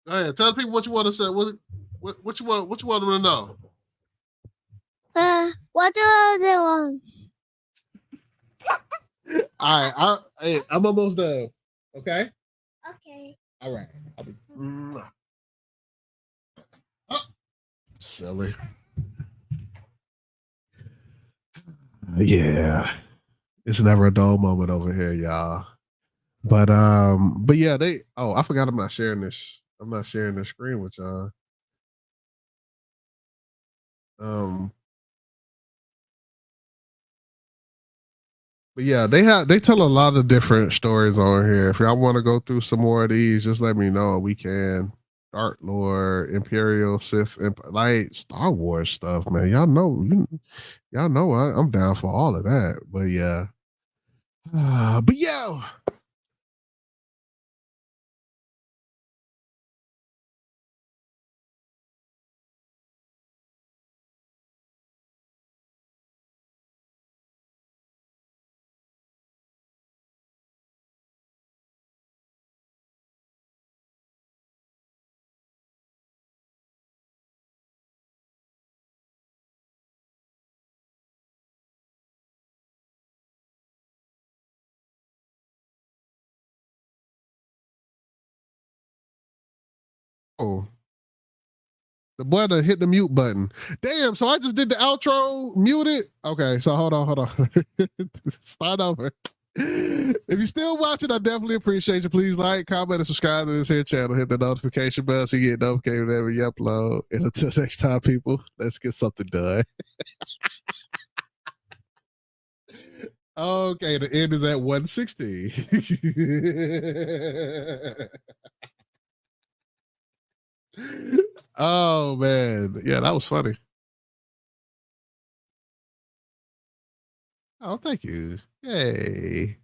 Go ahead. Tell the people what you want to say. What you want them to know? What do I do? All right. I'm almost done. Okay. Okay. All right. Oh, silly. Yeah. It's never a dull moment over here, y'all. But yeah, I forgot I'm not sharing this. I'm not sharing this screen with y'all. But yeah, they tell a lot of different stories on here. If y'all want to go through some more of these, just let me know. We can. Dark Lord, Imperial, Sith, like Star Wars stuff, man. Y'all know I'm down for all of that. But yeah. But yeah. Oh. The boy done hit the mute button. Damn, so I just did the outro, muted. Okay, so hold on. Start over. If you're still watching, I definitely appreciate you. Please like, comment, and subscribe to this here channel. Hit the notification bell so you get notified whenever you upload. And until next time, people, let's get something done. Okay, the end is at 160. Oh man, yeah, that was funny. Oh, thank you. Yay.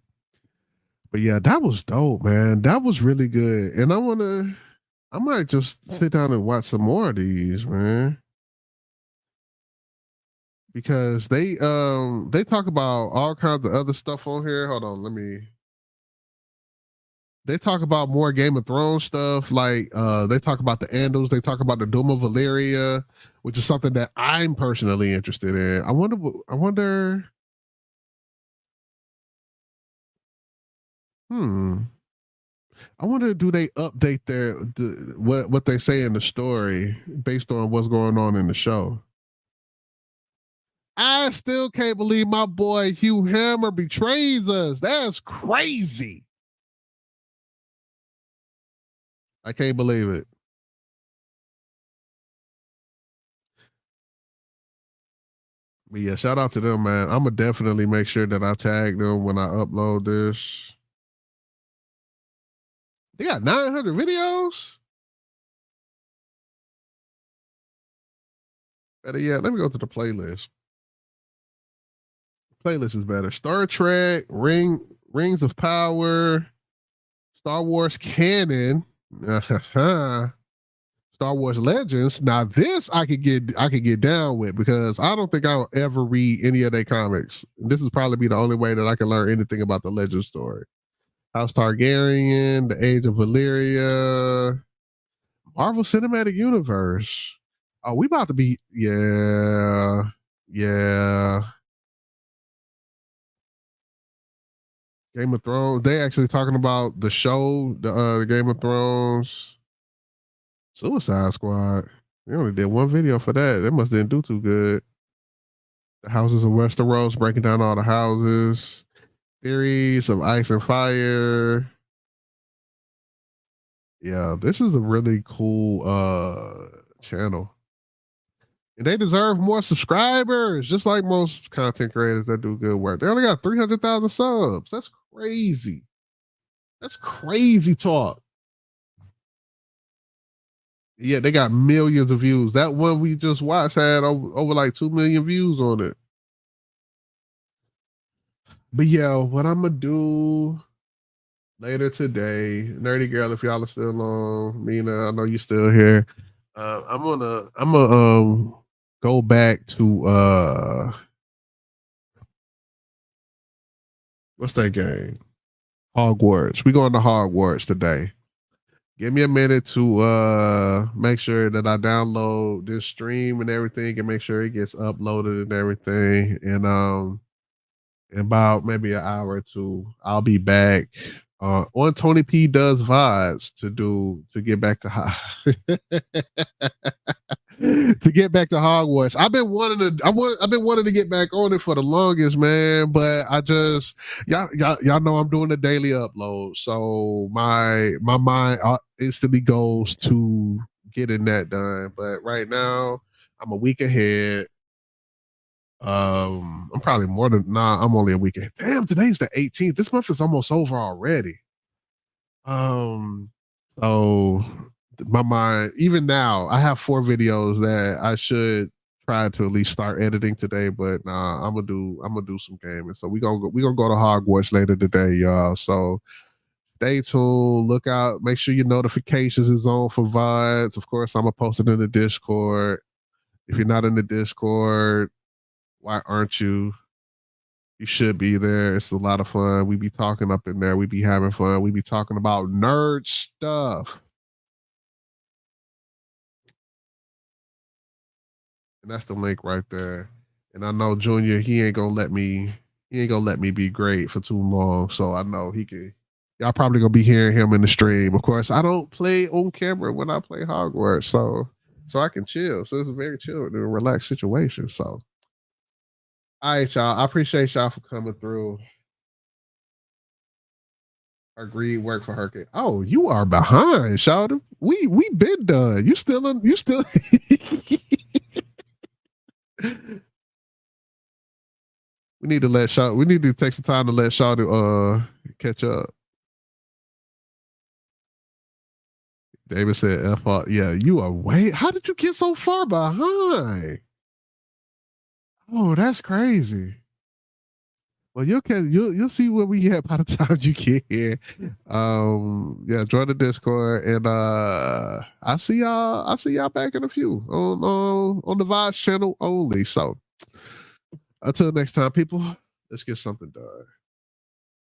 But yeah, that was dope, man. That was really good. And I might just sit down and watch some more of these, man. Because they talk about all kinds of other stuff on here. Hold on, they talk about more Game of Thrones stuff. Like they talk about the Andals, they talk about the Doom of Valyria, which is something that I'm personally interested in. I wonder. I wonder, do they update what they say in the story based on what's going on in the show? I still can't believe my boy Hugh Hammer betrays us. That's crazy. I can't believe it. But yeah, shout out to them, man. I'm gonna definitely make sure that I tag them when I upload this. They got 900 videos. Better yet, let me go to the playlist. Playlist is better. Star Trek, Rings of Power, Star Wars Canon, Star Wars Legends. Now this I could get down with because I don't think I'll ever read any of their comics. This is probably be the only way that I can learn anything about the Legend story. House Targaryen, The Age of Valyria, Marvel Cinematic Universe. Oh, we about to be yeah. Game of Thrones. They actually talking about the show, the Game of Thrones. Suicide Squad. They only did one video for that. They must didn't do too good. The Houses of Westeros, breaking down all the houses. Theories of Ice and Fire. Yeah, this is a really cool channel. And they deserve more subscribers, just like most content creators that do good work. They only got 300,000 subs. That's crazy. That's crazy talk. Yeah, they got millions of views. That one we just watched had over like 2 million views on it. But yeah, what I'm gonna do later today, Nerdy Girl, if y'all are still on, Mina, I know you still here. I'm gonna go back to what's that game? Hogwarts. We going to Hogwarts today. Give me a minute to make sure that I download this stream and everything and make sure it gets uploaded and everything. And in about maybe an hour or two, I'll be back on Tony P Does VODs to get back to to get back to Hogwarts. I've been wanting to get back on it for the longest, man. But I just y'all know I'm doing the daily upload, so my mind instantly goes to getting that done. But right now, I'm a week ahead. I'm probably more than I'm only a week ahead. Damn, today's the 18th. This month is almost over already. So my mind, even now, I have 4 videos that I should try to at least start editing today, but nah, I'm gonna do some gaming. So we gonna go to Hogwarts later today, y'all. So stay tuned, look out, make sure your notifications is on for VODs. Of course, I'm gonna post it in the Discord. If you're not in the Discord, why aren't you? You should be there. It's a lot of fun. We be talking up in there. We be having fun. We be talking about nerd stuff. And that's the link right there. And I know Junior, he ain't gonna let me be great for too long. So I know he can. Y'all probably gonna be hearing him in the stream. Of course, I don't play on camera when I play Hogwarts, so I can chill. So it's a very chill and relaxed situation. So all right, y'all. I appreciate y'all for coming through. Our greed work for her. Oh, you are behind, Shawty. We been done. You still we need to take some time to let Shawty catch up. David said F off. Yeah, you are way. How did you get so far behind? Oh, that's crazy. Well, you'll see where we at by the time you get here. Yeah, join the Discord and I see y'all back in a few on the Vibes channel only. So until next time, people, let's get something done.